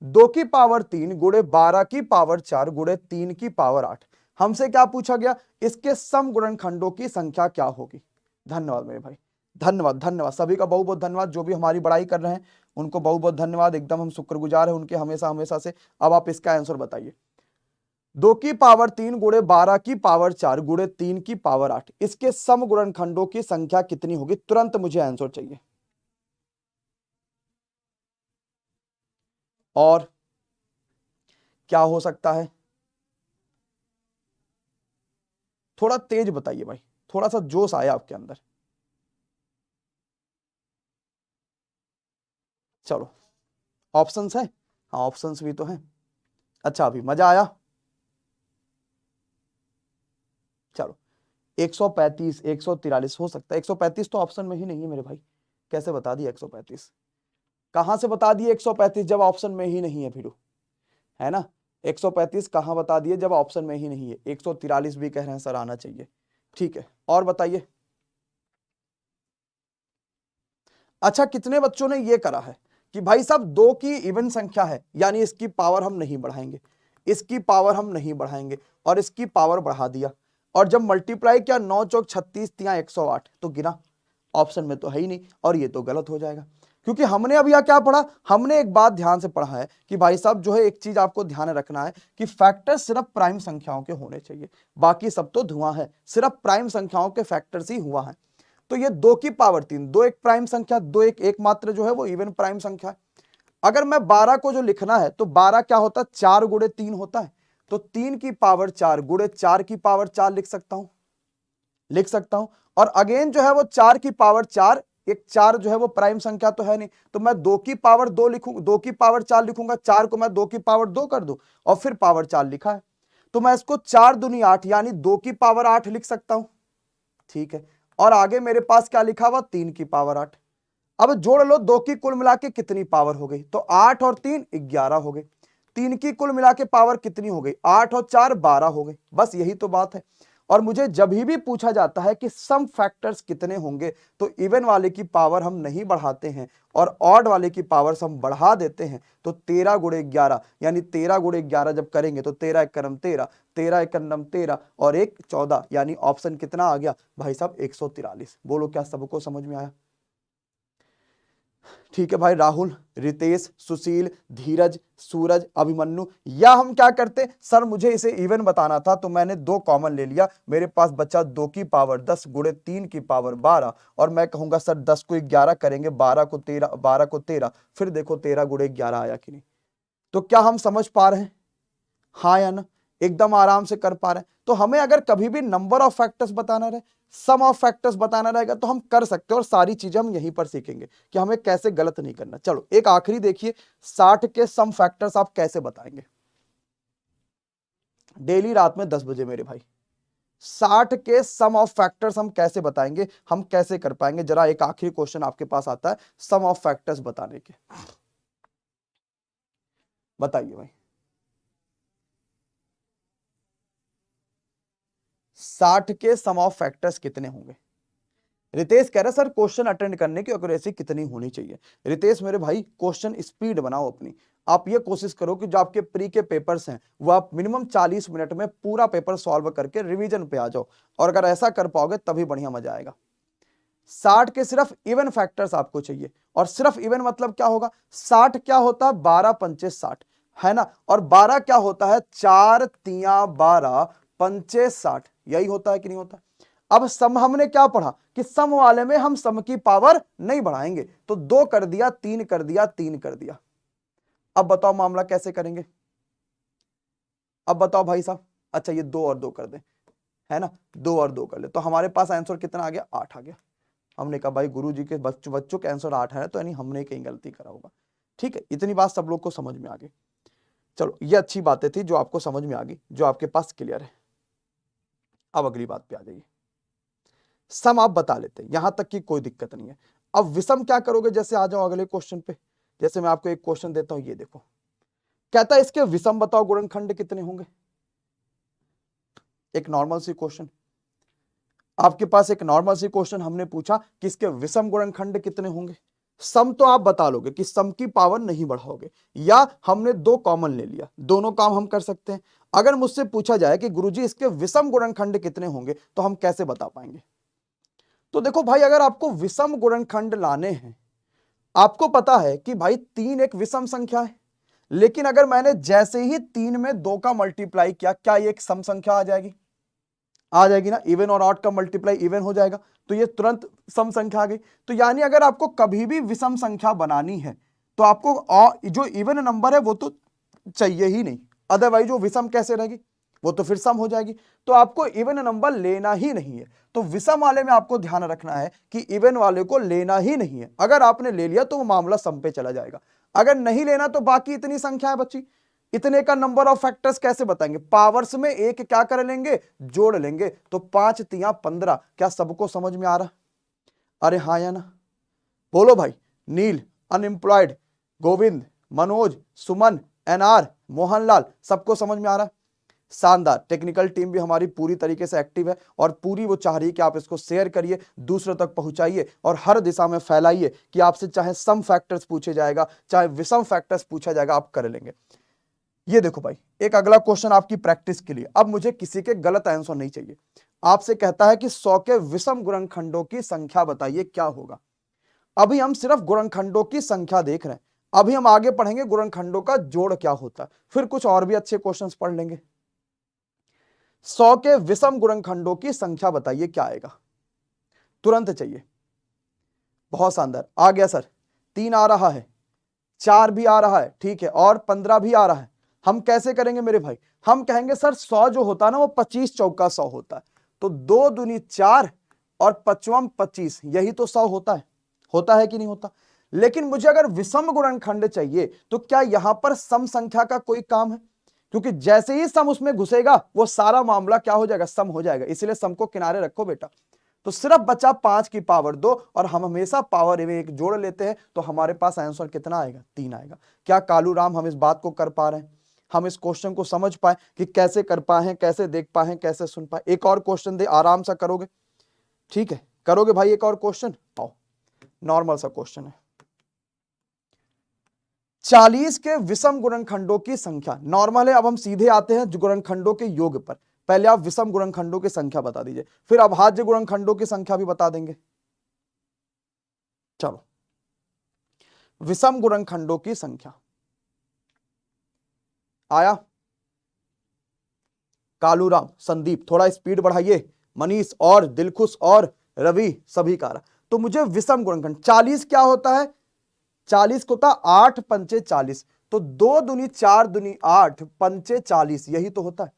2 की पावर 3 गुणे 12 की पावर 4 गुणे 3 की पावर 8। हमसे क्या पूछा गया, इसके सम गुणनखंडों की संख्या क्या होगी? धन्यवाद मेरे भाई, धन्यवाद धन्यवाद सभी का, बहुत बहुत धन्यवाद। जो भी हमारी बड़ाई कर रहे हैं उनको बहुत बहुत धन्यवाद, एकदम हम शुक्रगुजार हैं उनके हमेशा हमेशा से। अब आप इसका आंसर बताइए। 2 की पावर 3 गुणे 12 की पावर 4 गुणे 3 की पावर 8, इसके सम गुणनखंडों की संख्या कितनी होगी? तुरंत मुझे आंसर चाहिए। और क्या हो सकता है? थोड़ा तेज बताइए भाई, थोड़ा सा जोश आया आपके अंदर। चलो ऑप्शंस है, हाँ ऑप्शंस भी तो हैं। अच्छा अभी मजा आया। चलो 135, 143 हो सकता है। 135 तो ऑप्शन में ही नहीं है मेरे भाई, कैसे बता दिया 135? कहां से बता दिए 135 जब ऑप्शन में ही नहीं है फिर, है ना। 135 कहां बता दिए जब ऑप्शन में ही नहीं है। 143 भी कह रहे हैं सर आना चाहिए। ठीक है, और बताइए। अच्छा, कितने बच्चों ने ये करा है कि भाई साहब 2 की इवन संख्या है, यानी इसकी पावर हम नहीं बढ़ाएंगे, इसकी पावर हम नहीं बढ़ाएंगे, और इसकी पावर बढ़ा दिया, और जब मल्टीप्लाई किया 9 चौक 36 तिया 108 तो गिना, ऑप्शन में तो है ही नहीं, और ये तो गलत हो जाएगा। क्योंकि हमने अब यह क्या पढ़ा, हमने एक बात ध्यान से पढ़ा है कि भाई साहब जो है एक चीज आपको ध्यान रखना है कि फैक्टर सिर्फ प्राइम संख्याओं के होने चाहिए, बाकी सब तो धुआं है, सिर्फ प्राइम संख्याओं के फैक्टर्स ही हुआ है। तो ये 2 की पावर 3, 2 एक प्राइम संख्या, 2 एक मात्र जो है वो इवन प्राइम संख्या है। अगर मैं 12 को जो लिखना है तो 12 क्या होता है, 4 गुणे 3 होता है, तो 3 की पावर 4 गुणे 4 की पावर 4 लिख सकता हूं। और अगेन जो है वो 4 की पावर 4, एक 4 जो है वो प्राइम संख्या तो है नहीं, तो मैं 2 की पावर 2 लिखूंगा, 2 की पावर 4 लिखूंगा, 4 को मैं 2 की पावर 2 कर दूं और फिर पावर 4 लिखा है, तो मैं इसको 4 दूनी 8 यानी 2 की पावर 8 लिख सकता हूं। ठीक है, और आगे मेरे पास क्या लिखा हुआ, 3 की पावर 8। अब जोड़ लो 2 की कुल मिला के कितनी पावर हो गई, तो 8 और 3 11 हो गई। 3 की कुल मिला के पावर कितनी हो गई, 8 और 4 12 हो गई। बस यही तो बात है। और मुझे जब भी पूछा जाता है कि सम फैक्टर्स कितने होंगे, तो इवन वाले की पावर हम नहीं बढ़ाते हैं और ऑड वाले की पावर हम बढ़ा देते हैं। तो 13 गुणे 11 यानी 13 गुणे 11 जब करेंगे तो 13 एक करम 13, 13 एक करम 13 और 1 14, यानी ऑप्शन कितना आ गया भाई साहब 143। बोलो क्या सबको समझ में आया। ठीक है भाई, राहुल, रितेश, सुशील, धीरज, सूरज, अभिमन्यु, या हम क्या करते, सर मुझे इसे इवन बताना था तो मैंने 2 कॉमन ले लिया, मेरे पास बचा 2 की पावर 10 गुणे 3 की पावर 12, और मैं कहूंगा सर 10 को 11 करेंगे, 12 को 13, 12 को 13, फिर देखो 13 गुणे 11 आया कि नहीं। तो क्या हम समझ पा रहे हैं, हाँ या ना, एकदम आराम से कर पा रहे हैं। तो हमें अगर कभी भी नंबर ऑफ फैक्टर्स बताना रहे, सम ऑफ फैक्टर्स बताना रहेगा तो हम कर सकते हैं, और सारी चीजें हम यहीं पर सीखेंगे कि हमें कैसे गलत नहीं करना। चलो एक आखिरी देखिए, 60 के सम फैक्टर्स आप कैसे बताएंगे डेली रात में 10 बजे मेरे भाई। 60 के सम ऑफ फैक्टर्स हम कैसे बताएंगे, हम कैसे कर पाएंगे, जरा एक आखिरी क्वेश्चन आपके पास आता है सम ऑफ फैक्टर्स बताने के, बताइए भाई। 60 के सम ऑफ फैक्टर्स कितने होंगे। रितेश कह रहा है सर क्वेश्चन अटेंड करने की एक्यूरेसी कितनी होनी चाहिए। रितेश मेरे भाई क्वेश्चन स्पीड बनाओ अपनी, आप ये कोशिश करो कि जो आपके प्री के पेपर्स हैं वो आप मिनिमम 40 मिनट में पूरा पेपर सॉल्व करके रिवीजन पे आ जाओ, और अगर ऐसा कर पाओगे तभी बढ़िया मजा आएगा। 60 के सिर्फ इवन फैक्टर्स आपको चाहिए, और सिर्फ इवन मतलब क्या होगा, 60 क्या होता है 12 पंचे 60, है ना, और 12 क्या होता है 4 तिया 12 पंचे 60, यही होता है कि नहीं होता। अब सम हमने क्या पढ़ा कि सम वाले में हम सम की पावर नहीं बढ़ाएंगे, तो 2 कर दिया, 3 कर दिया, 3 कर दिया। अब बताओ मामला कैसे करेंगे, अब बताओ भाई साहब। अच्छा ये 2 और 2 कर दें, है ना, 2 और 2 कर ले, तो हमारे पास आंसर कितना आ गया, 8 आ गया। हमने कहा भाई गुरुजी के बच्चों के आंसर 8 है, तो यानी हमने कहीं गलती करा होगा। ठीक है, इतनी बात सब लोग को समझ में आ गई। चलो ये अच्छी बातें थी जो आपको समझ में आ गई, जो आपके पास क्लियर है। अब अगली बात पे आ जाइए, सम आप बता लेते हैं, यहां तक की कोई दिक्कत नहीं है। अब विषम क्या करोगे, जैसे आ जाओ अगले क्वेश्चन पे। जैसे मैं आपको एक क्वेश्चन देता हूं, ये देखो, कहता है इसके विषम बताओ गुणनखंड कितने होंगे। एक नॉर्मल सी क्वेश्चन, आपके पास एक नॉर्मल सी क्वेश्चन हमने पूछा कि इसके विषम गुणनखंड कितने होंगे। सम तो आप बता लोगे कि सम की पावर नहीं बढ़ाओगे, या हमने 2 कॉमन ले लिया, दोनों काम हम कर सकते हैं। अगर मुझसे पूछा जाए कि गुरुजी इसके विषम गुणनखंड कितने होंगे, तो हम कैसे बता पाएंगे। तो देखो भाई, अगर आपको विषम गुणनखंड लाने हैं, आपको पता है कि भाई 3 एक विषम संख्या है, लेकिन अगर मैंने जैसे ही 3 में 2 का मल्टीप्लाई किया, क्या ये एक सम संख्या आ जाएगी, आ जाएगी ना, इवन और ऑड का मल्टीप्लाई इवन हो जाएगा, तो ये तुरंत सम संख्या आ गई। तो यानी अगर आपको कभी भी विषम संख्या बनानी है तो आपको जो इवन नंबर है वो तो चाहिए ही नहीं, अदरवाइज वो विषम कैसे रहेगी, वो तो फिर सम हो जाएगी। तो आपको इवन नंबर लेना ही नहीं है। तो विषम वाले में आपको ध्यान रखना है कि इवन वाले को लेना ही नहीं है। अगर आपने ले लिया तो वो मामला सम पे चला जाएगा, अगर नहीं लेना तो बाकी इतनी संख्या है बच्ची, इतने का नंबर ऑफ फैक्टर्स कैसे बताएंगे, पावर्स में एक क्या कर लेंगे, जोड़ लेंगे, तो 5 तिया 15। क्या सबको समझ में आ रहा, अरे हाँ या ना, बोलो भाई। नील, अनएम्प्लॉयड, गोविंद, मनोज, सुमन, एनआर, मोहनलाल, सबको समझ में आ रहा है? शानदार। टेक्निकल टीम भी हमारी पूरी तरीके से एक्टिव है और पूरी वो चाह रही है कि आप इसको शेयर करिए, दूसरों तक पहुंचाइए और हर दिशा में फैलाइए कि आपसे चाहे सम फैक्टर्स पूछे जाएगा, चाहे विषम फैक्टर्स पूछा जाएगा, आप कर लेंगे। ये देखो भाई, एक अगला क्वेश्चन आपकी प्रैक्टिस के लिए। अब मुझे किसी के गलत आंसर नहीं चाहिए। आपसे कहता है कि 100 के विषम गुणनखंडों की संख्या बताइए क्या होगा। अभी हम सिर्फ गुणनखंडों की संख्या देख रहे हैं, अभी हम आगे पढ़ेंगे गुणनखंडों का जोड़ क्या होता है, फिर कुछ और भी अच्छे क्वेश्चंस पढ़ लेंगे। 100 के विषम गुणनखंडों की संख्या बताइए क्या आएगा, तुरंत चाहिए। बहुत शानदार, आ गया सर। 3 आ रहा है, 4 भी आ रहा है, ठीक है, और 15 भी आ रहा है। हम कैसे करेंगे मेरे भाई? हम कहेंगे सर 100 जो होता है ना वो 25 चौका 100 होता है, तो 2 दूनी 4 और 5वां 25, यही तो 100 होता है कि नहीं होता? लेकिन मुझे अगर विषम गुणनखंड चाहिए तो क्या यहां पर सम संख्या का कोई काम है? क्योंकि जैसे ही सम उसमें घुसेगा वो सारा मामला क्या हो जाएगा? सम हो जाएगा। इसलिए सम को किनारे रखो बेटा। तो सिर्फ बचा 5 की पावर 2 और हम हमेशा पावर में एक जोड़ लेते हैं, तो हमारे पास आंसर कितना आएगा? 3 आएगा। क्या कालू राम हम इस बात को कर पा रहे हैं? हम इस क्वेश्चन को समझ पाए कि कैसे कर पाए, कैसे देख पाए, कैसे सुन पाए? एक और क्वेश्चन दे, आराम से करोगे? ठीक है, करोगे भाई एक और क्वेश्चन? आओ, नॉर्मल सा क्वेश्चन है। 40 के विषम गुणनखंडों की संख्या, नॉर्मल है। अब हम सीधे आते हैं गुणनखंडों के योग पर। पहले आप विषम गुणनखंडों की संख्या बता दीजिए, फिर अभाज्य गुणनखंडों की संख्या भी बता देंगे। चलो, विषम गुणनखंडों की संख्या आया? कालूराम, संदीप थोड़ा स्पीड बढ़ाइए, मनीष और दिलखुश और रवि सभी का। तो मुझे विषम गुणनखंड 40 क्या होता है? 40 को होता 8 पंचे 40, तो 2 दूनी 4 दूनी 8 पंचे 40, यही तो होता है।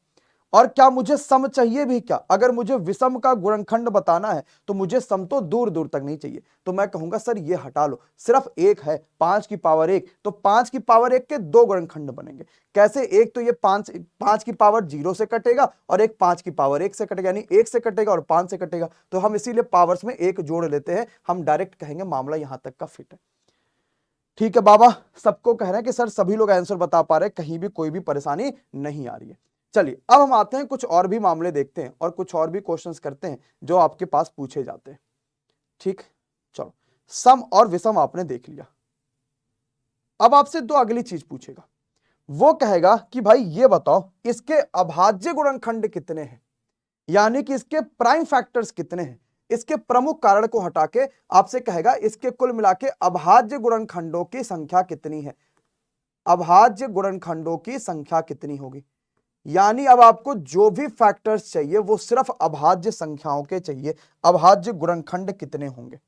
और क्या मुझे सम चाहिए भी क्या? अगर मुझे विषम का गुणनखंड बताना है तो मुझे सम तो दूर दूर तक नहीं चाहिए। तो मैं कहूंगा सर ये हटा लो, सिर्फ एक है 5 की पावर 1, तो 5 की पावर 1 के 2 गुणनखंड बनेंगे। कैसे? एक तो ये 5 की पावर 0 से कटेगा और एक 5 की पावर 1 से कटेगा, यानी 1 से कटेगा और 5 से कटेगा। तो हम इसीलिए पावर्स में 1 जोड़ लेते हैं, हम डायरेक्ट कहेंगे मामला यहां तक का फिट है। ठीक है बाबा, सबको कह रहे हैं कि सर सभी लोग आंसर बता पा रहे हैं, कहीं भी कोई भी परेशानी नहीं आ रही है। चलिए अब हम आते हैं कुछ और भी मामले देखते हैं और कुछ और भी क्वेश्चंस करते हैं जो आपके पास पूछे जाते हैं। ठीक, चलो, सम और विषम आपने देख लिया। अब आपसे दो अगली चीज पूछेगा, वो कहेगा कि भाई ये बताओ इसके अभाज्य गुणनखंड कितने हैं, यानी कि इसके प्राइम फैक्टर्स कितने हैं। इसके प्रमुख कारण को हटा के आपसे कहेगा इसके कुल मिला के अभाज्य गुणनखंडों की संख्या कितनी है। अभाज्य गुणनखंडों की संख्या कितनी होगी, यानी अब आपको जो भी फैक्टर्स चाहिए वो सिर्फ अभाज्य संख्याओं के चाहिए। अभाज्य गुणनखंड कितने होंगे,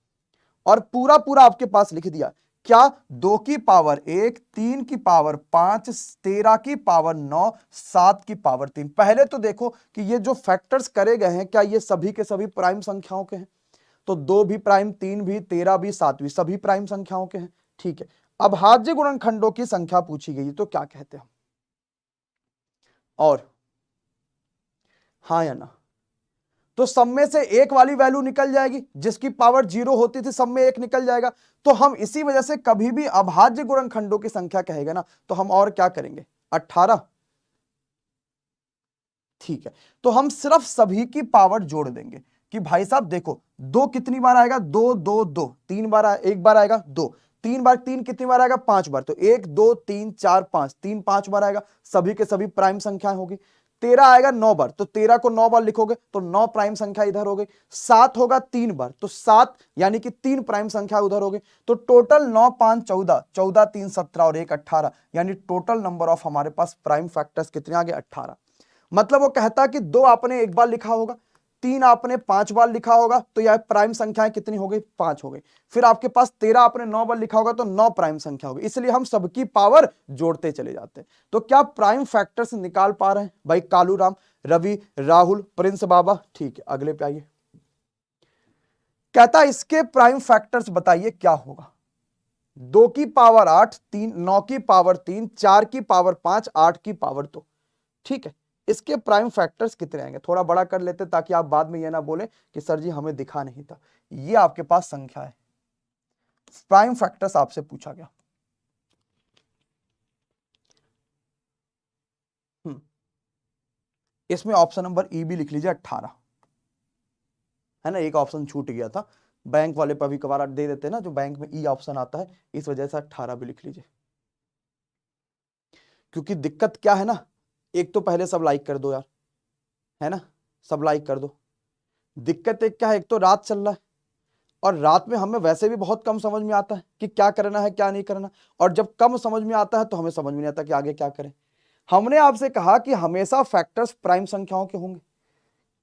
और पूरा पूरा आपके पास लिख दिया। क्या? 2 की पावर 1, 3 की पावर 5, 13 की पावर 9, 7 की पावर 3। पहले तो देखो कि ये जो फैक्टर्स करे गए हैं क्या ये सभी के सभी प्राइम संख्याओं के हैं? तो 2 भी प्राइम, 3 भी, 13 भी, 7 भी, सभी प्राइम संख्याओं के हैं। ठीक है, अभाज्य गुणनखंडों की संख्या पूछी गई तो क्या कहते हैं? और हाँ या ना? तो सब में से एक वाली वैल्यू निकल जाएगी, जिसकी पावर 0 होती थी सब में एक निकल जाएगा। तो हम इसी वजह से कभी भी अभाज्य गुणनखंडों की संख्या कहेगा ना तो हम और क्या करेंगे? 18। ठीक है, तो हम सिर्फ सभी की पावर जोड़ देंगे कि भाई साहब देखो 2 कितनी बार आएगा? 2 2 2, 3 बार एक बार आएगा 2, 3 बार 3 कितनी बार आएगा? 5 बार। तो 1 2 3 4 5, 3 5 बार आएगा, सभी के सभी प्राइम संख्याएं होगी। 13 आएगा 9 बार, तो 13 को 9 बार लिखोगे तो 9 प्राइम संख्या इधर हो गई। 7 होगा 3 बार, तो 7 यानी कि 3 प्राइम संख्या उधर हो गई। तो टोटल 9 5 14, 14 3 17 और 1 18, यानी टोटल नंबर ऑफ हमारे पास प्राइम फैक्टर्स कितने आ गए? 18। मतलब वो कहता है कि 2 आपने एक बार लिखा होगा, 3 आपने 5 बार लिखा होगा, तो यह प्राइम संख्याएं कितनी हो गई? 5 हो गई। फिर आपके पास 13 आपने 9 बार लिखा होगा तो 9 प्राइम संख्या होगी। इसलिए हम सबकी पावर जोड़ते चले जाते हैं। तो क्या प्राइम फैक्टर्स निकाल पा रहे हैं भाई? कालू राम, रवि, राहुल, प्रिंस बाबा। ठीक है, अगले पे आइए। कहता है इसके प्राइम फैक्टर्स बताइए क्या होगा। 2 की पावर 8, 3, 9 की पावर 3, 4 की पावर 5, 8 की पावर 2। ठीक है, इसके प्राइम फैक्टर्स कितने आएंगे? थोड़ा बड़ा कर लेते ताकि आप बाद में ये ना बोले कि सर जी हमें दिखा नहीं था। ये आपके पास संख्या है, प्राइम फैक्टर्स आपसे पूछा गया। इसमें ऑप्शन नंबर ई भी लिख लीजिए 18, है ना, एक ऑप्शन छूट गया था, बैंक वाले पर भी कभार दे देते हैं ना, जो बैंक में ई ऑप्शन आता है, इस वजह से 18 भी लिख लीजिए। क्योंकि दिक्कत क्या है ना, एक तो पहले सब लाइक कर दो यार, है ना, सब लाइक कर दो। दिक्कत एक क्या है, एक तो रात चल रहा है, और रात में हमें वैसे भी बहुत कम समझ में आता है कि क्या करना है क्या नहीं करना, और जब कम समझ में आता है तो हमें समझ में नहीं आता कि आगे क्या करें। हमने आपसे कहा कि हमेशा फैक्टर्स प्राइम संख्याओं के होंगे।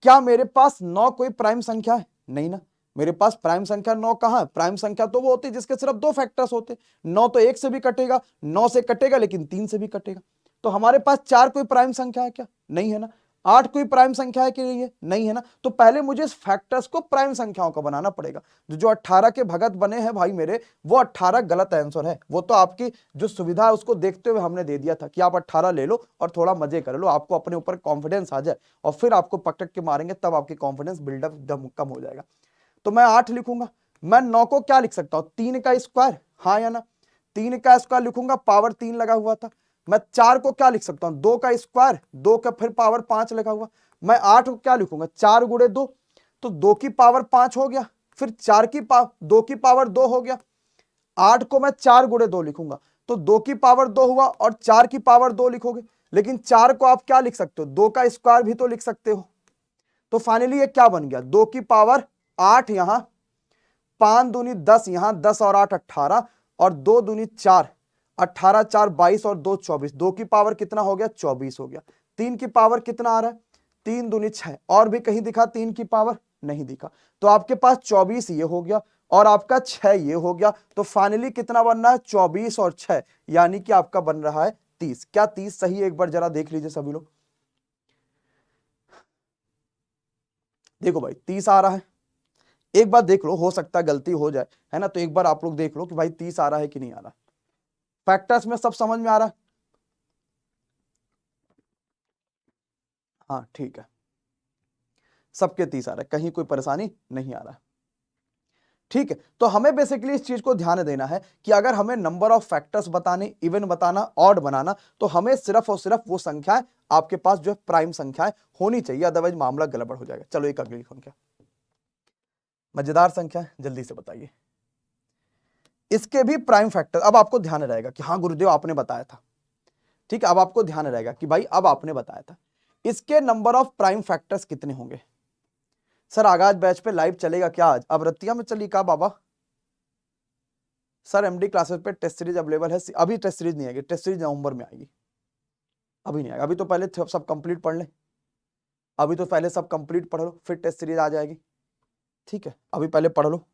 क्या मेरे पास 9 कोई प्राइम संख्या है? नहीं ना, मेरे पास प्राइम संख्या 9 कहां है? प्राइम संख्या तो वो होती है जिसके सिर्फ 2 फैक्टर्स होते। 9 तो 1 से भी कटेगा, 9 से कटेगा लेकिन 3 से भी कटेगा। तो हमारे पास 4 कोई प्राइम संख्या है क्या? नहीं है ना। 8 कोई प्राइम संख्या है कि नहीं है? नहीं है ना। तो पहले मुझे इस फैक्टर्स को प्राइम संख्याओं का बनाना पड़ेगा। जो 18 के भगत बने हैं भाई मेरे, वो 18 गलत आंसर है। वो तो आपकी जो सुविधा है उसको देखते हुए हमने दे दिया था कि आप 18 ले लो और थोड़ा मजे कर लो, आपको अपने ऊपर कॉन्फिडेंस आ जाए, और फिर आपको पटक के मारेंगे तब आपकी कॉन्फिडेंस बिल्डअप कम हो जाएगा। तो मैं 8 लिखूंगा। मैं 9 को क्या लिख सकता हूं? 3 का स्क्वायर, हाँ या ना। 3 का स्क्वायर लिखूंगा, पावर 3 लगा हुआ था। मैं 4 को क्या लिख सकता हूं? 2 का स्क्वायर, 2 का फिर पावर 5 लगा हुआ। मैं 8 को क्या लिखूंगा? 4 गुणे 2, तो 2 की पावर 5 हो गया, फिर 2 की पावर 2 हो गया। 8 को मैं 4 गुणे 2 लिखूंगा, तो 2 की पावर 2 हुआ, और 4 की पावर 2 लिखोगे। लेकिन 4 को आप क्या लिख सकते हो? 2 का स्क्वायर भी तो लिख सकते हो। तो फाइनली ये क्या बन गया? 2 की पावर 8 यहां, 5 दूनी 10 यहां, 10 और 8 18, और 2 दूनी 4, 18 4 22 और 2 24। 2 की पावर कितना हो गया? 24 हो गया। 3 की पावर कितना आ रहा है? 3 दूनी 6। और भी कहीं दिखा 3 की पावर? नहीं दिखा। तो आपके पास 24 ये हो गया, और आपका 6 ये हो गया। तो फाइनली कितना बन रहा है? 24 और 6, यानी कि आपका बन रहा है 30। क्या 30 सही है? एक बार जरा देख लीजिए सभी लोग। देखो भाई 30 आ रहा है। एक बार देख लो, हो सकता है गलती हो जाए, है ना। तो एक बार आप लोग देख लो कि भाई 30 आ रहा है कि नहीं आ रहा। फैक्टर्स में सब समझ में आ रहा है? हाँ ठीक है, सबके 30 आ रहा है, कहीं कोई परेशानी नहीं आ रहा है। ठीक है, तो हमें बेसिकली इस चीज को ध्यान देना है कि अगर हमें नंबर ऑफ फैक्टर्स बताने, इवन बताना, ऑड बनाना, तो हमें सिर्फ और सिर्फ वो संख्याएं आपके पास जो है प्राइम संख्याएं होनी चाहिए, अदरवाइज मामला गड़बड़ हो जाएगा। चलो एक अगली संख्या, मजेदार संख्या है, जल्दी से बताइए। इसके भी प्राइम फैक्टर, अब आपको ध्यान रहेगा कि हाँ गुरुदेव आपने बताया था। ठीक है, अब आपको ध्यान रहेगा कि भाई अब आपने बताया था। इसके नंबर ऑफ प्राइम फैक्टर्स कितने होंगे? सर आगाज बैच पे लाइव चलेगा क्या आज? अब रतिया में चली का बाबा? सर एमडी क्लासेस पे टेस्ट सीरीज अवेलेबल है। अभी टेस्ट सीरीज नहीं आएगी, टेस्ट सीरीज नवंबर में आएगी, अभी नहीं आएगा। अभी तो पहले सब कंप्लीट पढ़ लें, अभी तो पहले सब कंप्लीट पढ़ लो, फिर टेस्ट सीरीज आ जाएगी। ठीक है, अभी पहले पढ़ लो।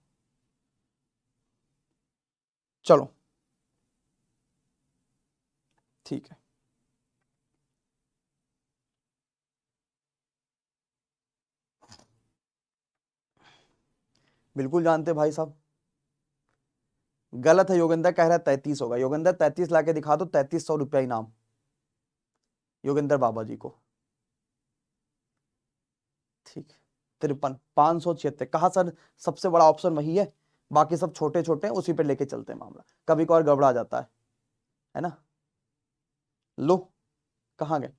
चलो ठीक है, बिल्कुल जानते भाई साहब। गलत है, योगेंद्र कह रहा है 33 होगा। योगेंद्र 33 लाके दिखा दो, 3300 रुपया इनाम योगेंद्र बाबा जी को। ठीक है, 53 576 कहा सर, सबसे बड़ा ऑप्शन वही है, बाकी सब छोटे छोटे हैं, उसी पे लेके चलते हैं मामला, कभी कभार गड़बड़ा जाता है ना। लो कहाँ गए?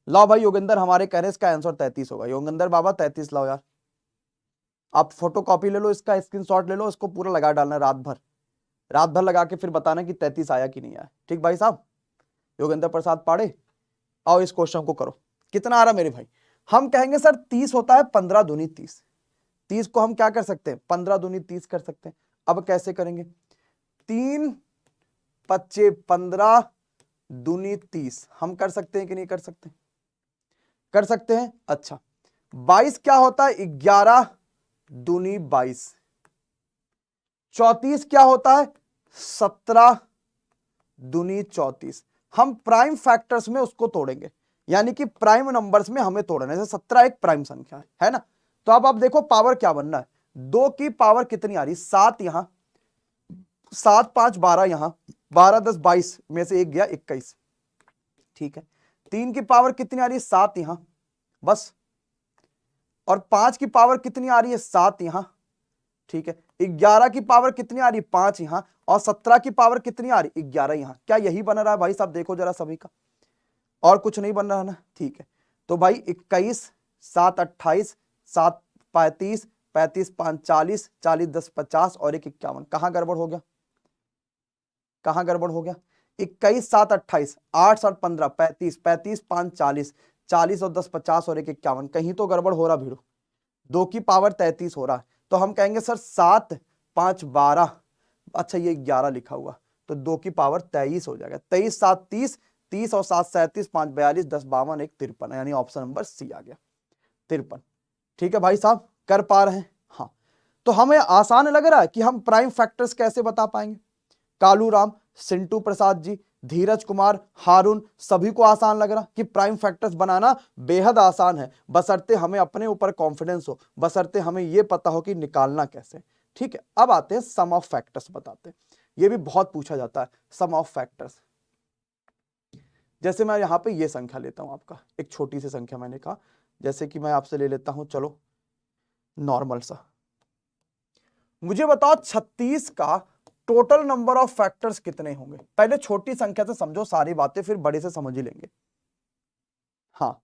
लाओ भाई, योगेंद्र हमारे कह रहे हैं इसका आंसर 33 होगा। योगेंद्र बाबा 33 लाओ यार, आप फोटो कॉपी ले लो, इसका स्क्रीनशॉट ले लो, इसको पूरा लगा डालना रात भर, रात भर लगा के फिर बताना कि 33 आया कि नहीं आया। ठीक भाई साहब, योगेंद्र प्रसाद पाड़े, आओ इस क्वेश्चन को करो। कितना आ रहा मेरे भाई? हम कहेंगे सर 30 होता है 15 दूनी 30। 30 को हम क्या कर सकते हैं? 15 दूनी 30 कर सकते हैं। अब कैसे करेंगे? 3 पच्चे 15 दूनी 30 हम कर सकते हैं कि नहीं कर सकते? कर सकते हैं। अच्छा, 22 क्या होता है? 11 दूनी 22। 34 क्या होता है? 17 दूनी 34। हम प्राइम फैक्टर्स में उसको तोड़ेंगे, यानी कि प्राइम नंबर्स में हमें तोड़ना है। जैसे 17 एक प्राइम संख्या है ना। तो अब आप देखो पावर क्या बनना है। 2 की पावर कितनी आ रही? 7 यहां, 7 5 12 यहां, 12 10 22 में से एक गया 21। ठीक है, 3 की पावर कितनी आ रही है? 7 यहां बस, और 5 की पावर कितनी आ रही है? 7 यहां। ठीक है, 11 की पावर कितनी आ रही है? 5 यहां, और 17 की पावर कितनी आ रही है? 11 यहां। क्या यही बन रहा है भाई साहब? देखो जरा सभी का, और कुछ नहीं बन रहा है ना। ठीक है, तो भाई 21, 7 28, 7 35, 35 5 40, 40 10 50 और 1 51। कहां गड़बड़ हो गया, कहां गड़बड़ हो गया? 21 7 28, 8 7 15, 35, 35 5 40, 40 और 10 50 और 1 51। कहीं तो गड़बड़ हो रहा भीड़ो, 2 की पावर 33 हो रहा है। तो हम कहेंगे सर 7 5 12, अच्छा ये 11 लिखा हुआ, तो 2 की पावर 23 हो जाएगा। 23 7 30, 30 और 7 37, 5 42, 10 52, 1 53, यानी ऑप्शन नंबर सी आ गया 53। ठीक है भाई साहब, कर पा रहे हैं? हाँ। तो हमें आसान लग रहा है कि हम प्राइम फैक्टर्स कैसे बता पाएंगे। कालू राम, सिंटू प्रसाद जी, धीरज कुमार, हारून, सभी को आसान लग रहा कि प्राइम फैक्टर्स बनाना बेहद आसान है, बशर्ते हमें अपने ऊपर कॉन्फिडेंस हो, बशर्ते हमें यह पता हो कि निकालना कैसे। ठीक है, अब आते हैं सम ऑफ फैक्टर्स बताते हैं। यह भी बहुत पूछा जाता है, सम ऑफ फैक्टर्स। जैसे मैं यहां पे ये संख्या लेता हूं, आपका एक छोटी सी संख्या मैंने कहा, जैसे कि मैं आपसे ले लेता हूं, चलो नॉर्मल सा, मुझे बताओ 36 का टोटल नंबर ऑफ फैक्टर्स कितने होंगे। पहले छोटी संख्या से समझो सारी बातें, फिर बड़े से समझ ही लेंगे। हाँ,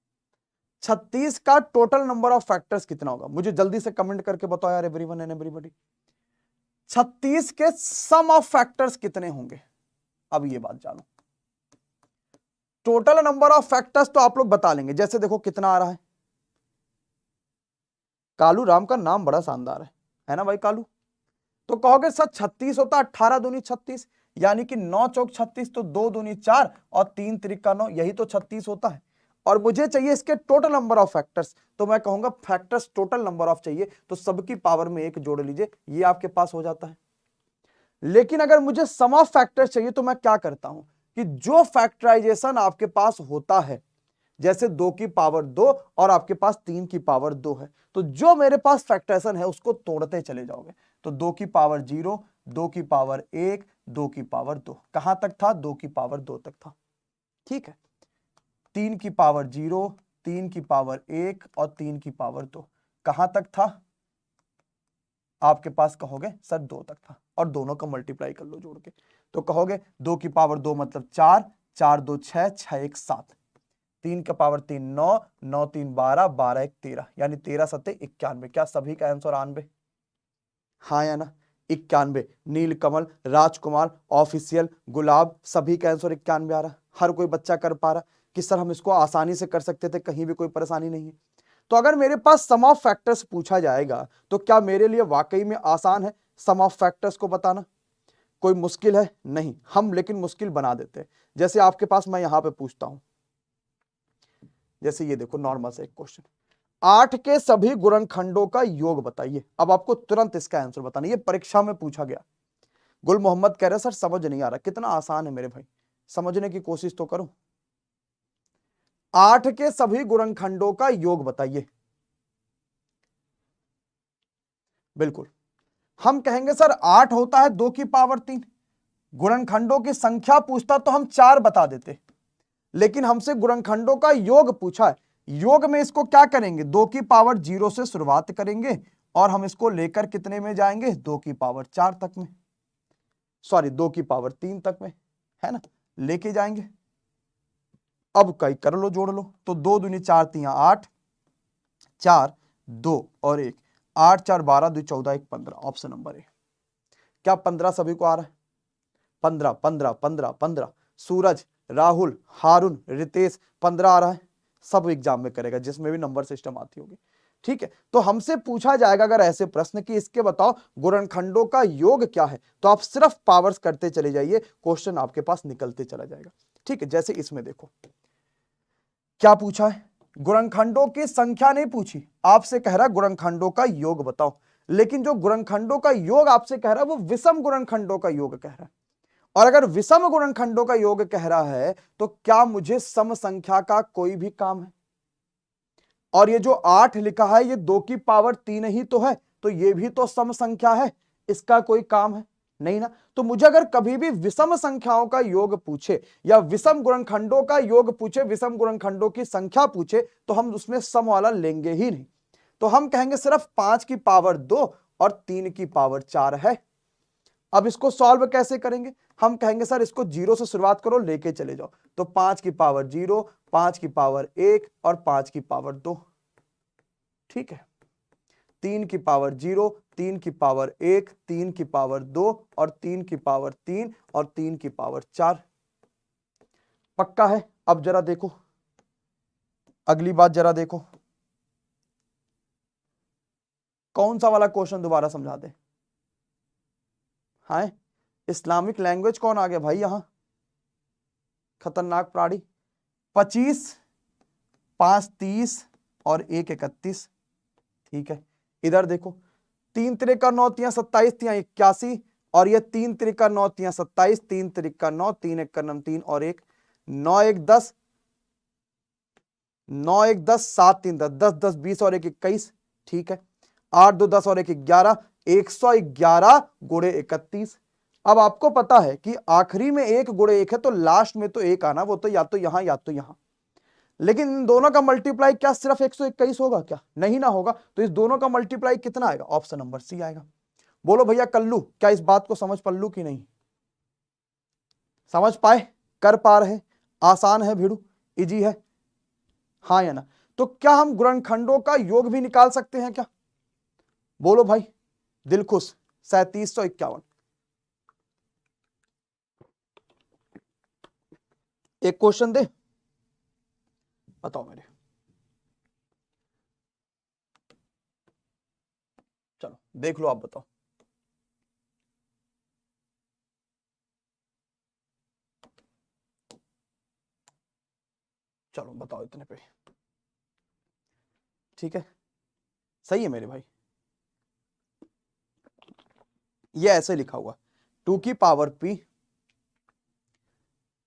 36 का टोटल नंबर ऑफ फैक्टर्स कितना होगा, मुझे जल्दी से कमेंट करके बताओ यार, एवरीवन एंड एवरीबॉडी। 36 के सम ऑफ फैक्टर्स कितने होंगे, अब ये बात जानो। टोटल नंबर ऑफ फैक्टर्स तो आप लोग बता लेंगे, जैसे देखो कितना आ रहा है। कालू राम का नाम बड़ा शानदार है ना भाई कालू। तो कहोगे सर 36 होता, 18 दूनी 36, यानी कि 9 चौक 36, तो 2 दूनी 4 और 3 त्रिका 9, यही तो 36 होता है। और मुझे चाहिए इसके टोटल नंबर ऑफ फैक्टर्स, तो मैं कहूंगा फैक्टर्स टोटल नंबर ऑफ चाहिए, तो सबकी पावर में 1 जोड़ लीजिए, ये आपके पास हो जाता है। लेकिन अगर मुझे सम ऑफ फैक्टर्स चाहिए तो मैं क्या करता हूं कि जो फैक्टराइजेशन आपके पास होता है, जैसे 2 की पावर 2 और आपके पास 3 की पावर 2 है, तो जो मेरे पास फैक्टराइजेशन है उसको तोड़ते चले जाओगे। तो 2 की पावर 0, 2 की पावर 1, 2 की पावर 2, कहां तक था, 2 की पावर 2 तक था। ठीक है, 3 की पावर 0, 3 की पावर 1 और 3 की पावर 2, कहां तक था आपके पास, कहोगे सर 2 तक था, और दोनों का मल्टीप्लाई कर लो जोड़ के, तो कहोगे 2 की पावर 2 मतलब 4, 4 2 6, 6 1 7, 3 का पावर 3 9, 9 3 12, 12 1 13, यानी 13 7 91। क्या सभी का आंसर 91? हाँ या ना, 91। नीलकमल, राजकुमार, ऑफिशियल, गुलाब, सभी का आंसर 91 आ रहा। हर कोई बच्चा कर पा रहा कि सर हम इसको आसानी से कर सकते थे, कहीं भी कोई परेशानी नहीं है। तो अगर मेरे पास सम ऑफ फैक्टर्स पूछा जाएगा तो क्या मेरे लिए वाकई में आसान है सम ऑफ फैक्टर्स को बताना? कोई मुश्किल है नहीं, हम लेकिन मुश्किल बना देते हैं। जैसे आपके पास मैं यहां पे पूछता हूं, जैसे ये देखो नॉर्मल से एक क्वेश्चन, 8 के सभी गुणनखंडों का योग बताइए। अब आपको तुरंत इसका आंसर बताना, ये परीक्षा में पूछा गया। गुल मोहम्मद कह रहे सर समझ नहीं आ रहा, कितना आसान है मेरे भाई, समझने की कोशिश तो करो। 8 के सभी गुणनखंडों का योग बताइए। बिल्कुल, हम कहेंगे सर 8 होता है 2 की पावर 3, गुणनखंडों की संख्या पूछता तो हम 4 बता देते, लेकिन हमसे गुणनखंडों का योग पूछा है। योग में इसको क्या करेंगे, 2 की पावर 0 से शुरुआत करेंगे और हम इसको लेकर कितने में जाएंगे, 2 की पावर 4 तक में, सॉरी 2 की पावर 3 तक में, है ना, लेके जाएंगे। अब कई कर लो, जोड़ लो, तो 2 दूनी 4 3 8, 4 2 और 1, 8 4 12 2 14 1 15, ऑप्शन नंबर ए। क्या 15 सभी को आ रहा है? 15 15 15 15, सूरज, राहुल, हारून, रितेश, 15 आ रहा है, सब एग्जाम में करेगा जिसमें भी नंबर सिस्टम आती होगी। ठीक है, तो हमसे पूछा जाएगा अगर ऐसे प्रश्न कि इसके बताओ गुणनखंडों का योग क्या है, तो आप सिर्फ पावर्स करते चले जाइए, क्वेश्चन आपके पास निकलते चला जाएगा। ठीक है, जैसे इसमें देखो क्या पूछा है, गुणनखंडों की संख्या नहीं पूछी, आपसे कह रहा है गुणनखंडों का योग बताओ, लेकिन जो गुणनखंडों का योग आपसे कह रहा है वो विषम गुणनखंडों का योग कह रहा है। और अगर विषम गुणनखंडों का योग कह रहा है तो क्या मुझे सम संख्या का कोई भी काम है? और ये जो 8 लिखा है ये 2 की पावर 3 ही तो है, तो ये भी तो सम संख्या है, इसका कोई काम है नहीं ना। तो मुझे अगर कभी भी विषम संख्याओं का योग पूछे या विषम गुणनखंडों का योग पूछे, विषम गुणनखंडों की संख्या पूछे, तो हम उसमें सम वाला लेंगे ही नहीं। तो हम कहेंगे सिर्फ 5 की पावर 2 और 3 की पावर 4 है, अब इसको सॉल्व कैसे करेंगे, हम कहेंगे सर इसको 0 से शुरुआत करो लेके चले जाओ, तो 5 की पावर 0, 5 की पावर 1 और 5 की पावर 2, ठीक है। 3 की पावर 0, 3 की पावर 1, 3 की पावर 2 और 3 की पावर 3 और 3 की पावर 4। पक्का है। अब जरा देखो अगली बात, जरा देखो कौन सा वाला क्वेश्चन दोबारा समझा दे। हाँ, इस्लामिक लैंग्वेज कौन आ गया भाई यहां, खतरनाक प्राणी। 25, 5 30 और 1 31, ठीक है। इधर देखो 3 त्रिका 9 तिया 27 तिया 81 और ये 3 त्रिका 9 तिया 27, 3 त्रिका 9, 3 1 9 3 और 1 9 1 10, 9 1 10, 7 3 10, 10 10 20 और 1 21, ठीक है। 8 2 10 और 1 11, 111 गुणे 31। अब आपको पता है कि आखिरी में 1 गुणे 1 है तो लास्ट में तो 1 आना, वो तो या तो यहां या तो यहां। लेकिन इन दोनों का मल्टीप्लाई क्या सिर्फ 121 होगा क्या, नहीं ना होगा, तो इस दोनों का मल्टीप्लाई कितना आएगा, ऑप्शन नंबर सी आएगा। बोलो भैया कल्लू, क्या इस बात को समझ पल्लू की नहीं, समझ पाए, कर पा रहे, आसान है भिड़ू, इजी है, हाँ या ना। तो क्या हम गुणनखंडों का योग भी निकाल सकते हैं क्या, बोलो भाई दिल खुश। 3751, एक क्वेश्चन दे, बताओ मेरे, चलो देख लो, आप बताओ। चलो बताओ इतने पे, ठीक है, सही है मेरे भाई। ये ऐसे लिखा हुआ 2 की पावर p,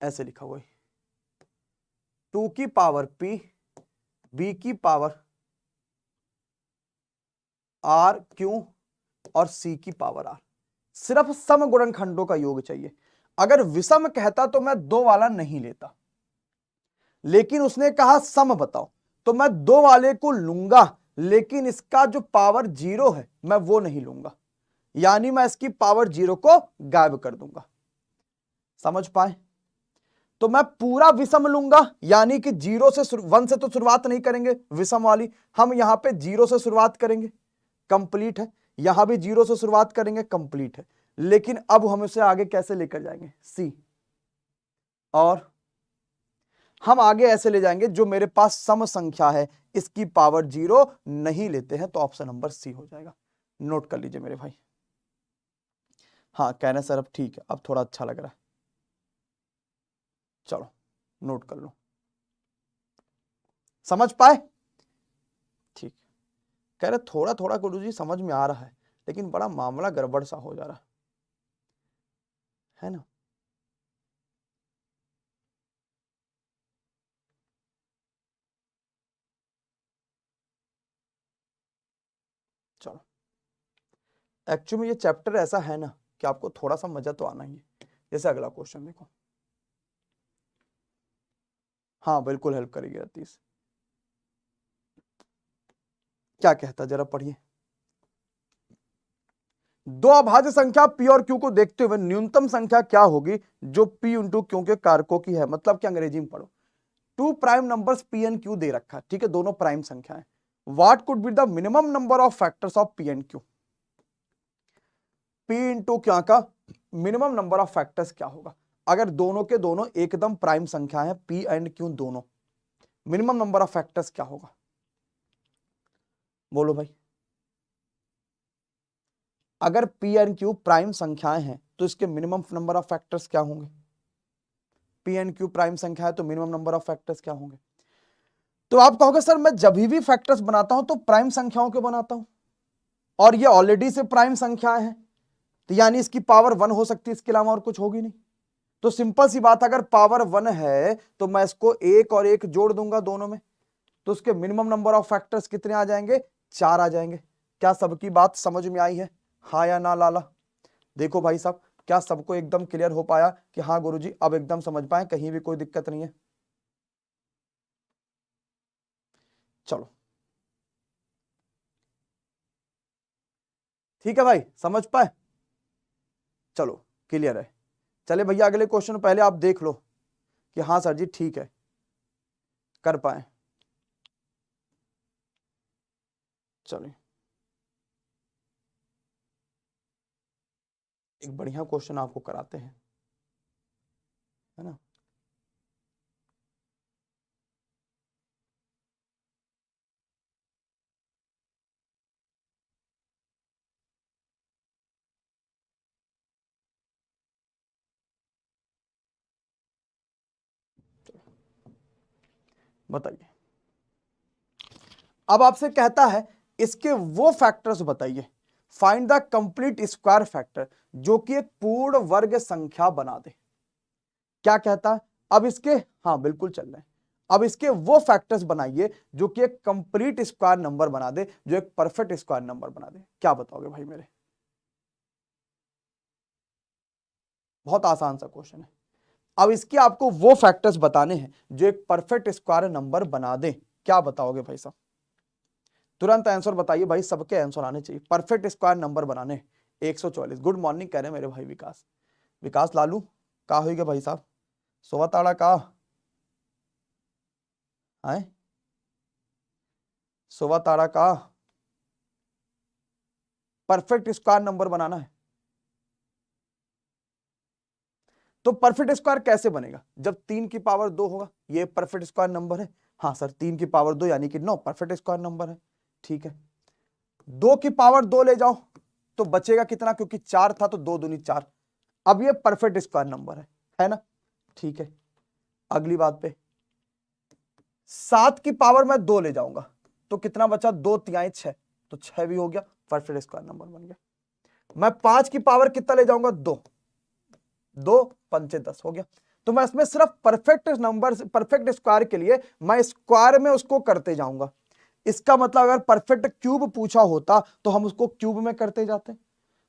ऐसे लिखा हुआ है 2 की पावर p, b की पावर r q और c की पावर r। सिर्फ सम गुणनखंडों का योग चाहिए। अगर विषम कहता तो मैं 2 वाला नहीं लेता, लेकिन उसने कहा सम बताओ, तो मैं 2 वाले को लूंगा, लेकिन इसका जो पावर 0 है मैं वो नहीं लूंगा, यानी मैं इसकी पावर 0 को गायब कर दूंगा, समझ पाए। तो मैं पूरा विषम लूंगा, यानी कि 0 से 1 से तो शुरुआत नहीं करेंगे विषम वाली, हम यहां पे 0 से शुरुआत करेंगे, कंप्लीट है। यहां भी 0 से शुरुआत करेंगे, कंप्लीट है। लेकिन अब हम इसे आगे कैसे लेकर जाएंगे, सी, और हम आगे ऐसे ले जाएंगे जो मेरे पास सम संख्या है इसकी पावर 0 नहीं लेते हैं, तो ऑप्शन नंबर सी हो जाएगा। नोट कर लीजिए मेरे भाई। हाँ कहने सर अब ठीक है, अब थोड़ा अच्छा लग रहा है, चलो नोट कर लो, समझ पाए, ठीक। कह रहे थोड़ा थोड़ा गुरुजी समझ में आ रहा है, लेकिन बड़ा मामला गड़बड़ सा हो जा रहा है ना। चलो एक्चुअली में ये चैप्टर ऐसा है ना कि आपको थोड़ा सा मजा तो आना ही है। जैसे अगला क्वेश्चन देखो, हाँ बिल्कुल हेल्प करेगी अतीश, क्या कहता जरा पढ़िए। दो अभाज्य संख्या p और q को देखते हुए न्यूनतम संख्या क्या होगी जो p इंटू क्यू के कारकों की है, मतलब कि अंग्रेजी में पढ़ो। 2 prime numbers p and q दे रखा है, ठीक है, दोनों प्राइम संख्याएं। What could be the minimum number of factors of p and q, p into क्या का मिनिमम नंबर ऑफ फैक्टर्स क्या होगा, अगर दोनों के दोनों एकदम प्राइम संख्या है p एंड q दोनों, मिनिमम नंबर ऑफ फैक्टर्स क्या होगा, बोलो भाई। अगर p एंड q प्राइम संख्याएं हैं तो इसके मिनिमम नंबर ऑफ फैक्टर्स क्या होंगे, p एंड q प्राइम संख्या है तो मिनिमम नंबर ऑफ फैक्टर्स क्या होंगे। तो आप कहोगे सर मैं जब भी फैक्टर्स बनाता हूं तो प्राइम संख्याओं के बनाता हूं, और ये ऑलरेडी से प्राइम संख्याएं हैं, तो यानी इसकी पावर 1 हो सकती है, इसके अलावा और कुछ होगी नहीं। तो सिंपल सी बात, अगर पावर 1 है तो मैं इसको 1 और 1 जोड़ दूंगा दोनों में, तो उसके मिनिमम नंबर ऑफ फैक्टर्स कितने आ जाएंगे, 4 आ जाएंगे। क्या सबकी बात समझ में आई है, हाँ या ना लाला। देखो भाई साहब, क्या सबको एकदम क्लियर हो पाया कि हाँ गुरुजी अब एकदम समझ पाए, कहीं भी कोई दिक्कत नहीं है। चलो ठीक है भाई, समझ पाए। चलो क्लियर है। चले भैया अगले क्वेश्चन पहले आप देख लो कि हाँ सर जी ठीक है कर पाए। चलिए एक बढ़िया क्वेश्चन आपको कराते हैं, है ना। बताइए, अब आपसे कहता है इसके वो फैक्टर्स बताइए, find the complete square factor जो कि एक पूर्ण वर्ग संख्या बना दे। क्या कहता है, अब इसके, हाँ बिल्कुल चल रहे हैं, अब इसके वो फैक्टर्स बनाइए जो कि एक कंप्लीट स्क्वायर नंबर बना दे, जो एक परफेक्ट स्क्वायर नंबर बना दे। क्या बताओगे भाई मेरे, बहुत आसान सा क्वेश्चन है। अब इसके आपको वो फैक्टर्स बताने हैं जो एक परफेक्ट स्क्वायर नंबर बना दे। क्या बताओगे भाई साहब, तुरंत आंसर बताइए भाई, सबके आंसर आने चाहिए। परफेक्ट स्क्वायर नंबर बनाने 144। गुड मॉर्निंग कह रहे हैं मेरे भाई विकास, विकास लालू का होइगे भाई साहब, सोवा ताड़ा का है, सोवा ताड़ा का परफेक्ट स्क्वायर नंबर बनाना है। तो परफेक्ट स्क्वायर कैसे बनेगा, जब 3 की पावर 2 होगा, ये परफेक्ट स्क्वायर नंबर है। हाँ सर 3 की पावर 2 यानी कि 9 परफेक्ट स्क्वायर नंबर है। ठीक है, 2 की पावर 2 ले जाओ तो बचेगा कितना, क्योंकि 4 था तो 2 दूनी 4। अब ये परफेक्ट स्क्वायर नंबर है ना। ठीक है, अगली बात पे 7 की पावर मैं 2 ले जाऊंगा तो कितना बचा, 2 तिहाई 6, तो 6 भी हो गया, परफेक्ट स्क्वायर नंबर बन गया। मैं 5 की पावर कितना ले जाऊंगा, 2, 2 5 10 हो गया। तो मैं इसमें सिर्फ परफेक्ट नंबर, परफेक्ट स्क्वायर के लिए मैं स्क्वायर में उसको करते जाऊंगा। इसका मतलब अगर परफेक्ट क्यूब पूछा होता तो हम उसको क्यूब में करते जाते।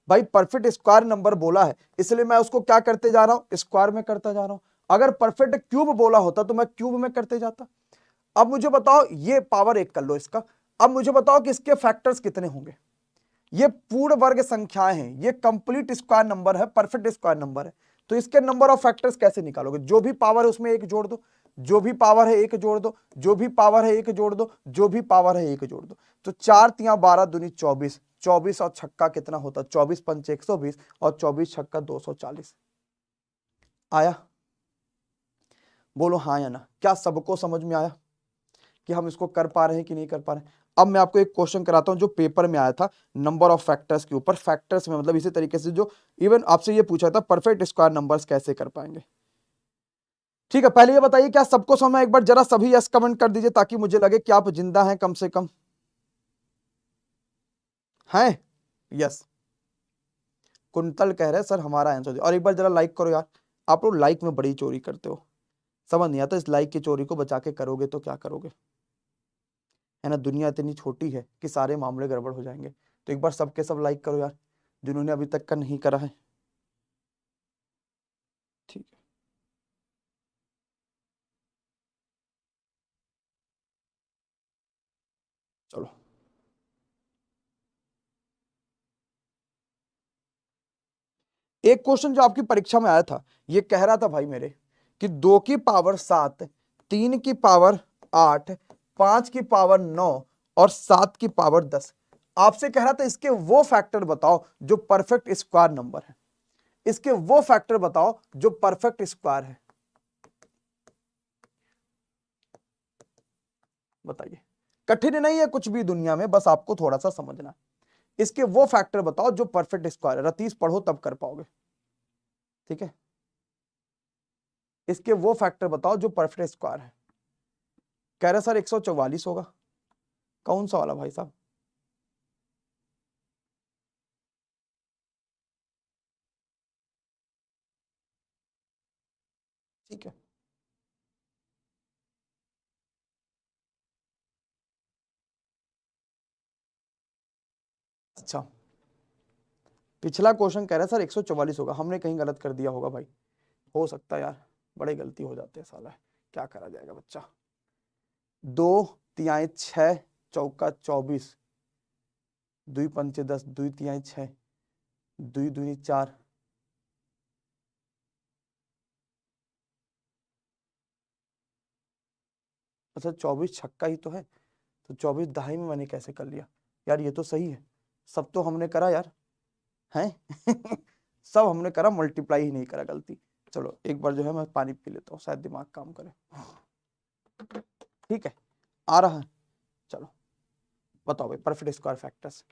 भाई परफेक्ट स्क्वायर नंबर बोला है इसलिए मैं उसको क्या करते जा रहा हूं, स्क्वायर में करता जा रहा हूं। अगर परफेक्ट क्यूब बोला होता तो मैं क्यूब में करते जाता। अब मुझे बताओ, ये पावर 1 कर लो इसका। अब मुझे बताओ कि इसके फैक्टर्स कितने होंगे। ये पूर्ण वर्ग संख्याएं हैं, ये कंप्लीट स्क्वायर नंबर है, परफेक्ट स्क्वायर नंबर है। तो इसके नंबर ऑफ फैक्टर्स कैसे निकालोगे, जो भी पावर है उसमें 1 जोड़ दो, जो भी पावर है 1 जोड़ दो, जो भी पावर है 1 जोड़ दो, जो भी पावर है 1 जोड़ दो। तो 4 तिया 12 दूनी 24, 24 और छक्का कितना होता, 24 पंच 120 और 24 छक्का 240। आया, बोलो हाँ या ना, क्या सबको समझ में आया कि हम इसको कर पा रहे हैं कि नहीं कर पा रहे हैं। अब मैं आपको एक क्वेश्चन कराता हूं जो पेपर में आया था नंबर ऑफ फैक्टर्स के ऊपर। फैक्टर्स में मतलब इसी तरीके से जो इवन आपसे ये पूछा था परफेक्ट स्क्वायर नंबर्स कैसे कर पाएंगे। ठीक है, पहले ये बताइए क्या सबको समझ में, एक बार जरा सभी यस कमेंट कर दीजिए ताकि मुझे लगे कि आप जिंदा हैं कम से कम, हैं। यस, कुंतल कह रहे हैं सर हमारा आंसर, और एक बार जरा लाइक करो यार। आप लोग लाइक में बड़ी चोरी करते हो, समझ नहीं आता, इस लाइक की चोरी को बचा के करोगे तो क्या करोगे, है ना। दुनिया इतनी छोटी है कि सारे मामले गड़बड़ हो जाएंगे। तो एक बार सबके सब लाइक करो यार, जिन्होंने अभी तक का नहीं करा है। ठीक है, चलो एक क्वेश्चन जो आपकी परीक्षा में आया था, ये कह रहा था भाई मेरे कि 2 की पावर 7, 3 की पावर 8, 5 की पावर 9 और 7 की पावर 10। आपसे कह रहा था इसके वो फैक्टर बताओ जो परफेक्ट स्क्वायर नंबर है। इसके वो फैक्टर बताओ जो परफेक्ट स्क्वायर है, बताइए। कठिन नहीं है कुछ भी दुनिया में, बस आपको थोड़ा सा समझना है। इसके वो फैक्टर बताओ जो परफेक्ट स्क्वायर है, रतीश पढ़ो तब कर पाओगे। ठीक है, इसके वो फैक्टर बताओ जो परफेक्ट स्क्वायर है। कह रहे सर 144 होगा, कौन सा वाला भाई साहब, ठीक है। अच्छा, पिछला क्वेश्चन कह रहा है सर 144 होगा, हमने कहीं गलत कर दिया होगा भाई, हो सकता है यार, बड़े गलती हो जाते हैं साला, क्या करा जाएगा बच्चा। 2 तिहाई 6, चौका 24, 2 पंचे 10, 2 तिहाई 6, 2 दूनी 4, अच्छा 24 छक्का ही तो है, तो 24 दहाई में मैंने कैसे कर लिया यार, ये तो सही है, सब तो हमने करा यार, हैं सब हमने करा, मल्टीप्लाई ही नहीं करा, गलती। चलो एक बार जो है मैं पानी पी लेता हूँ, शायद दिमाग काम करे। ठीक है, आ रहा है। चलो बताओ भाई, परफेक्ट स्क्वायर फैक्टर्स।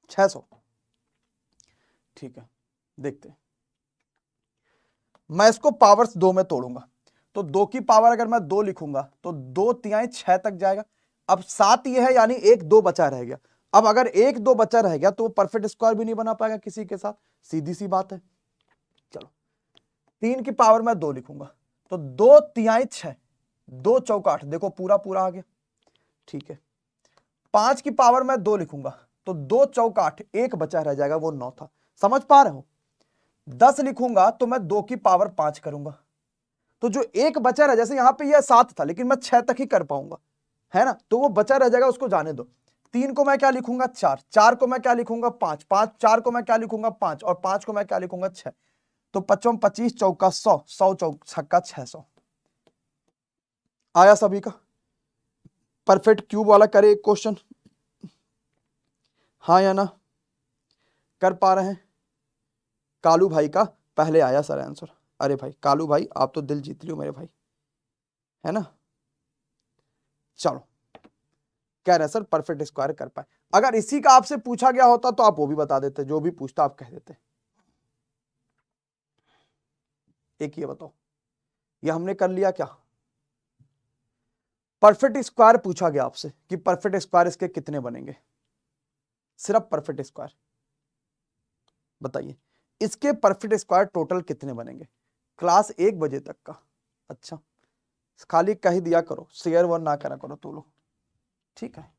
छह सौ, ठीक है, देखते हैं। मैं इसको पावर्स दो में तोड़ूंगा, तो दो की पावर अगर मैं दो लिखूंगा तो दो तिहाई छह तक जाएगा। अब सात ये है, यानी एक दो बचा रह गया। अब अगर एक दो बचा रह गया तो वो परफेक्ट स्क्वायर भी नहीं बना पाएगा किसी के साथ, सीधी सी बात है। चलो तीन की पावर मैं दो लिखूंगा, तो दो तिहाई छह, दो चौका आठ, देखो पूरा पूरा आ गया, ठीक है। पांच की पावर मैं दो लिखूंगा, तो दो चौका आठ, एक बचा रह जाएगा, वो 9 था। समझ पा रहे हो? 10 लिखूंगा तो मैं दो की पावर 5 करूंगा, तो जो एक बचा रह, जैसे यहां पे ये 7 था लेकिन मैं 6 तक ही कर पाऊंगा, है ना, तो वो बचा रह जाएगा, उसको जाने दो। तीन को मैं क्या लिखूंगा? 4, 4 को मैं क्या लिखूंगा? 5, 5, 4 को मैं क्या लिखूंगा? 5, और 5 को मैं क्या लिखूंगा? 6। तो 55 25 चौका 100, 100 चौक छक्का 600। आया सभी का? परफेक्ट क्यूब वाला करे एक क्वेश्चन, हाँ या ना? कर पा रहे हैं? कालू भाई का पहले आया सर आंसर। अरे भाई कालू भाई, आप तो दिल जीत लियो मेरे भाई, है ना। चलो, कह रहे सर परफेक्ट स्क्वायर कर पाए। अगर इसी का आपसे पूछा गया होता तो आप वो भी बता देते, जो भी पूछता आप कह देते। एक ये बताओ, ये हमने कर लिया क्या? परफेक्ट स्क्वायर पूछा गया आपसे कि परफेक्ट स्क्वायर इसके कितने बनेंगे, सिर्फ परफेक्ट स्क्वायर बताइए, इसके परफेक्ट स्क्वायर टोटल कितने बनेंगे क्लास 1 बजे तक का। अच्छा, खाली कह दिया करो, शेयर वर ना करा करो तो लोग, ठीक है।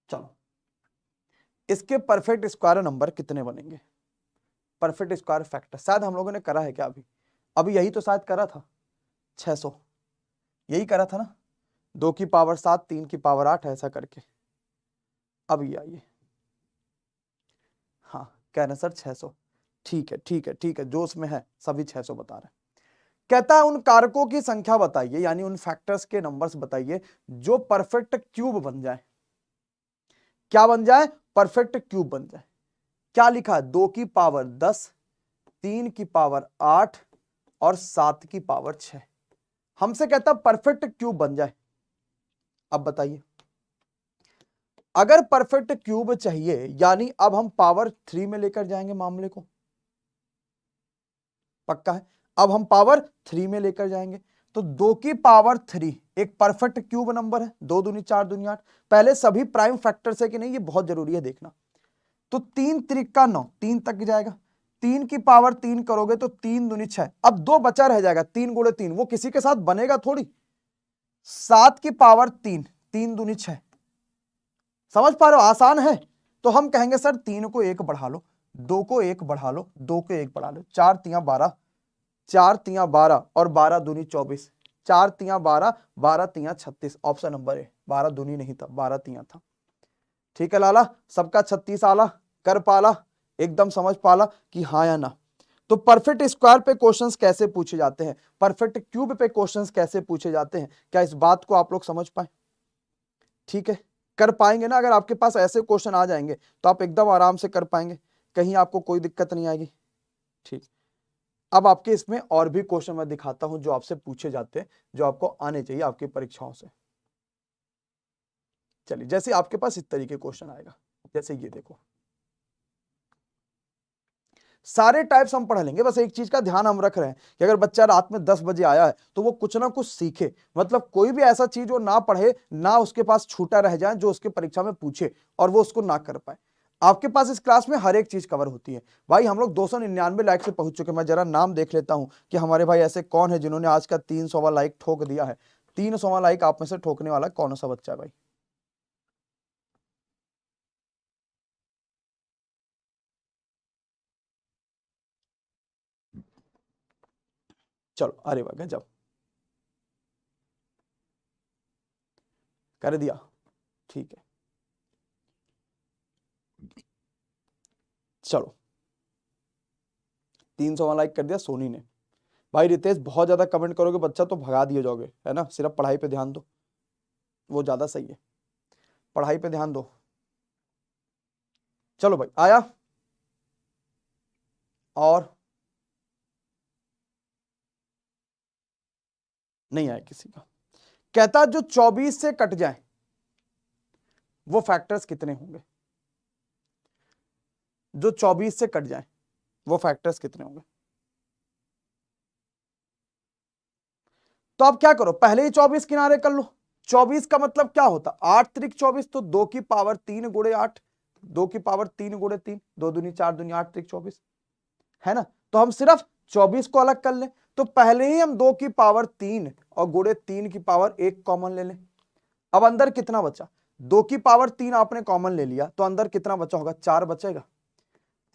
चलो, इसके परफेक्ट स्क्वायर नंबर कितने बनेंगे, परफेक्ट स्क्वायर फैक्टर, शायद हम लोगों ने करा है क्या अभी? अभी यही तो शायद करा था, 600, यही करा था ना, 2 की पावर 7, 3 की पावर 8, ऐसा करके। अब ये आइए, हाँ कह रहे सर 600, ठीक है ठीक है ठीक है, जो उसमें है सभी 600 बता रहे हैं। कहता है उन कारकों की संख्या बताइए, यानी उन फैक्टर्स के नंबर्स बताइए जो परफेक्ट क्यूब बन जाए। क्या बन जाए? परफेक्ट क्यूब बन जाए। क्या लिखा है? 2 की पावर 10, 3 की पावर 8 और 7 की पावर 6। हमसे कहता परफेक्ट क्यूब बन जाए। अब बताइए, अगर परफेक्ट क्यूब चाहिए यानी अब हम पावर 3 में लेकर जाएंगे मामले को, पक्का है? अब हम पावर 3 में लेकर जाएंगे, तो 2 की पावर 3 एक परफेक्ट क्यूब नंबर है, 2 दूनी 4 दूनी 8। पहले सभी प्राइम फैक्टर्स है कि नहीं, ये बहुत जरूरी है देखना। तो 3 त्रिका 9, 3 तक जाएगा। 3 की पावर 3 करोगे तो 3 दूनी 6, अब 2 बचा रह जाएगा, 3 गुणे 3, वो किसी के साथ बनेगा थोड़ी। 7 की पावर 3, 3 दूनी 6। समझ पा रहे हो? आसान है। तो हम कहेंगे सर 3 को 1 बढ़ा लो, 2 को 1 बढ़ा लो, 2 को 1 बढ़ा लो, 4 तिया 12, 4 तिया 12 और 12 दूनी 24, 4 तिया 12, 12 तिया 36। ऑप्शन नंबर ए, 12 दूनी नहीं था, 12 तिया था। ठीक है लाला, सबका 36 आला, कर पाला, एकदम समझ पाला कि हाँ या ना। तो परफेक्ट स्क्वायर पे क्वेश्चंस कैसे पूछे जाते हैं, परफेक्ट क्यूब पे क्वेश्चंस कैसे पूछे जाते हैं, क्या इस बात को आप लोग समझ पाए? ठीक है, कर पाएंगे ना? अगर आपके पास ऐसे क्वेश्चन आ जाएंगे तो आप एकदम आराम से कर पाएंगे, कहीं आपको कोई दिक्कत नहीं आएगी। ठीक, अब आपके इसमें और भी क्वेश्चन मैं दिखाता हूं जो आपसे पूछे जाते हैं, जो आपको आने चाहिए आपकी परीक्षाओं से। चलिए, जैसे आपके पास इस तरीके क्वेश्चन आएगा, जैसे ये देखो, सारे टाइप्स हम पढ़ लेंगे, बस एक चीज का ध्यान हम रख रहे हैं कि अगर बच्चा रात में 10 बजे आया है तो वो कुछ ना कुछ सीखे, मतलब कोई भी ऐसा चीज वो ना पढ़े, ना उसके पास छूटा रह जाए जो उसके परीक्षा में पूछे और वो उसको ना कर पाए। आपके पास इस क्लास में हर एक चीज कवर होती है। भाई हम लोग 299 लाइक से पहुंच चुके हैं। मैं जरा नाम देख लेता हूं कि हमारे भाई ऐसे कौन है जिन्होंने आज का 300वां लाइक ठोक दिया है। 300वां लाइक आप में से ठोकने वाला कौन सा बच्चा है भाई? चलो, अरे वाह गजब, कर दिया, ठीक है। चलो 300 लाइक कर दिया सोनी ने। भाई रितेश बहुत ज्यादा कमेंट करोगे बच्चा तो भगा दिए जाओगे, है ना, सिर्फ पढ़ाई पे ध्यान दो, वो ज्यादा सही है, पढ़ाई पे ध्यान दो। चलो भाई आया, और नहीं आया किसी का। कहता जो 24 से कट जाए वो फैक्टर्स कितने होंगे, जो 24 से कट जाए वो फैक्टर्स कितने होंगे। तो आप क्या करो, पहले ही 24 किनारे कर लो। 24 का मतलब क्या होता, 8 त्रिक 24, तो 2 की पावर 3 गुणे 8, 2 की पावर 3 गुणे 3, 2 दूनी 4 दूनी 8 त्रिक 24, है ना। तो हम सिर्फ 24 को अलग कर लें, तो पहले ही हम 2 की पावर 3 और गुणे 3 की पावर 1 कॉमन ले लें। अब अंदर कितना बचा, 2 की पावर 3 आपने कॉमन ले लिया, तो अंदर कितना बचा होगा, 4 बचेगा।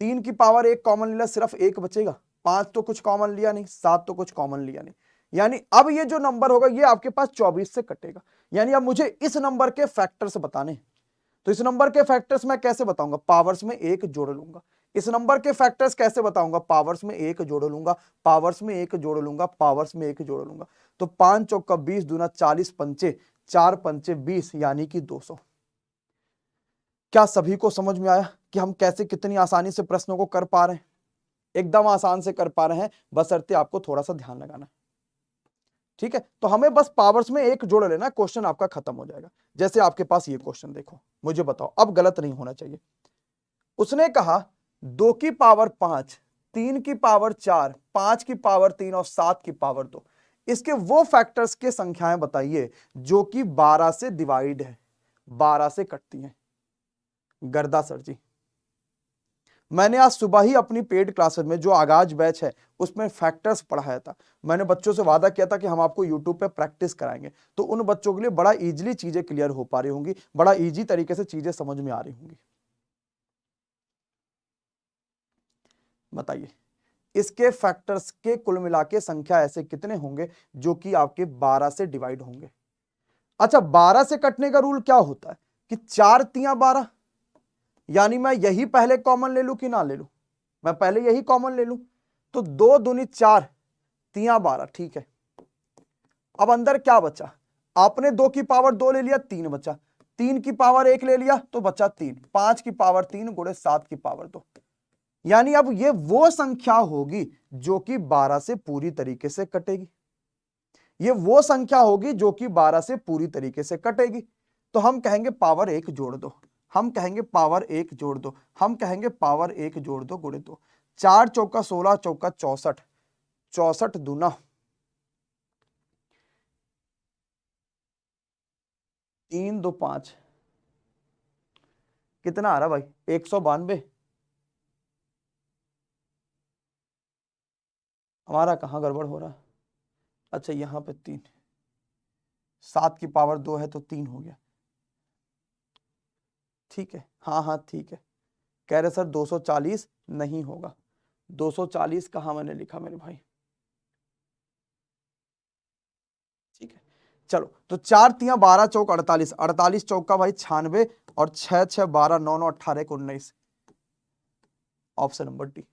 3 की पावर 1 कॉमन ले लिया, सिर्फ 1 बचेगा। 5 तो कुछ कॉमन लिया नहीं, 7 तो कुछ कॉमन लिया नहीं, यानी अब ये जो नंबर होगा ये आपके पास 24 से कटेगा। यानी अब मुझे इस नंबर के फैक्टर्स बताने हैं, तो इस नंबर के फैक्टर्स मैं कैसे बताऊंगा, पावर्स में 1 जोड़ लूंगा। इस नंबर के फैक्टर्स कैसे बताऊंगा, पावर्स में 1 जोड़ लूंगा, पावर्स में 1 जोड़ लूंगा, पावर्स में 1 जोड़ लूंगा। तो 5 चौका 20 दूना 40 पंचे 4 पंचे 20 यानी कि 200। क्या सभी को समझ में आया कि हम कैसे कितनी आसानी से प्रश्नों को कर पा रहे हैं। एकदम आसान से कर पा रहे हैं, बशर्ते आपको थोड़ा सा ध्यान लगाना है, ठीक है। तो हमें बस पावर्स में 1 जोड़ लेना, क्वेश्चन आपका खत्म हो जाएगा। जैसे आपके पास ये क्वेश्चन देखो, मुझे बताओ, अब गलत नहीं होना चाहिए। उसने कहा 2 की पावर 5, 3 की पावर 4, 5 की पावर 3 और 7 की पावर 2, इसके वो फैक्टर्स के संख्याएं बताइए जो कि 12 से डिवाइड है, 12 से कटती हैं। गर्दा सर जी, मैंने आज सुबह ही अपनी पेड क्लासेस में जो आगाज बैच है उसमें फैक्टर्स पढ़ाया था। मैंने बच्चों से वादा किया था कि हम आपको यूट्यूब पे प्रैक्टिस कराएंगे, तो उन बच्चों के लिए बड़ा इजीली चीजें क्लियर हो पा रही होंगी, बड़ा इजी तरीके से चीजें समझ में आ रही होंगी। बताइए इसके फैक्टर्स के कुल मिला के संख्या ऐसे कितने होंगे जो कि आपके 12 से डिवाइड होंगे। अच्छा 12 से कटने का रूल क्या होता है कि 4 तियां 12, यानी मैं यही पहले कॉमन ले लूं कि ना ले लूं, मैं पहले यही कॉमन ले लूं, तो 2 दूनी 4 तियां 12, ठीक है। अब अंदर क्या बचा, आपने 2 की पावर 2 ले लिया, 3 बचा, 3 की पावर 1 ले लिया तो बचा 3, 5 की पावर 3 गुणे 7 की पावर 2, यानी अब ये वो संख्या होगी जो कि 12 से पूरी तरीके से कटेगी। ये वो संख्या होगी जो कि 12 से पूरी तरीके से कटेगी। तो हम कहेंगे पावर 1 जोड़ दो, हम कहेंगे पावर 1 जोड़ दो, हम कहेंगे पावर 1 जोड़ दो गुणे 2, 4 चौका 16 चौका 64, 64 दूना 3 2 5, कितना आ रहा भाई, 192। हमारा कहाँ गड़बड़ हो रहा है, अच्छा यहां पे 3, 7 की पावर 2 है तो 3 हो गया, ठीक है, हाँ हाँ ठीक है। कह रहे सर 240 नहीं होगा, 240 कहाँ मैंने लिखा मेरे भाई, ठीक है। चलो तो 4 तियां 12 चौक 48, 48 चौका भाई 96 और 6 6 12 9 9 18 19, ऑप्शन नंबर डी,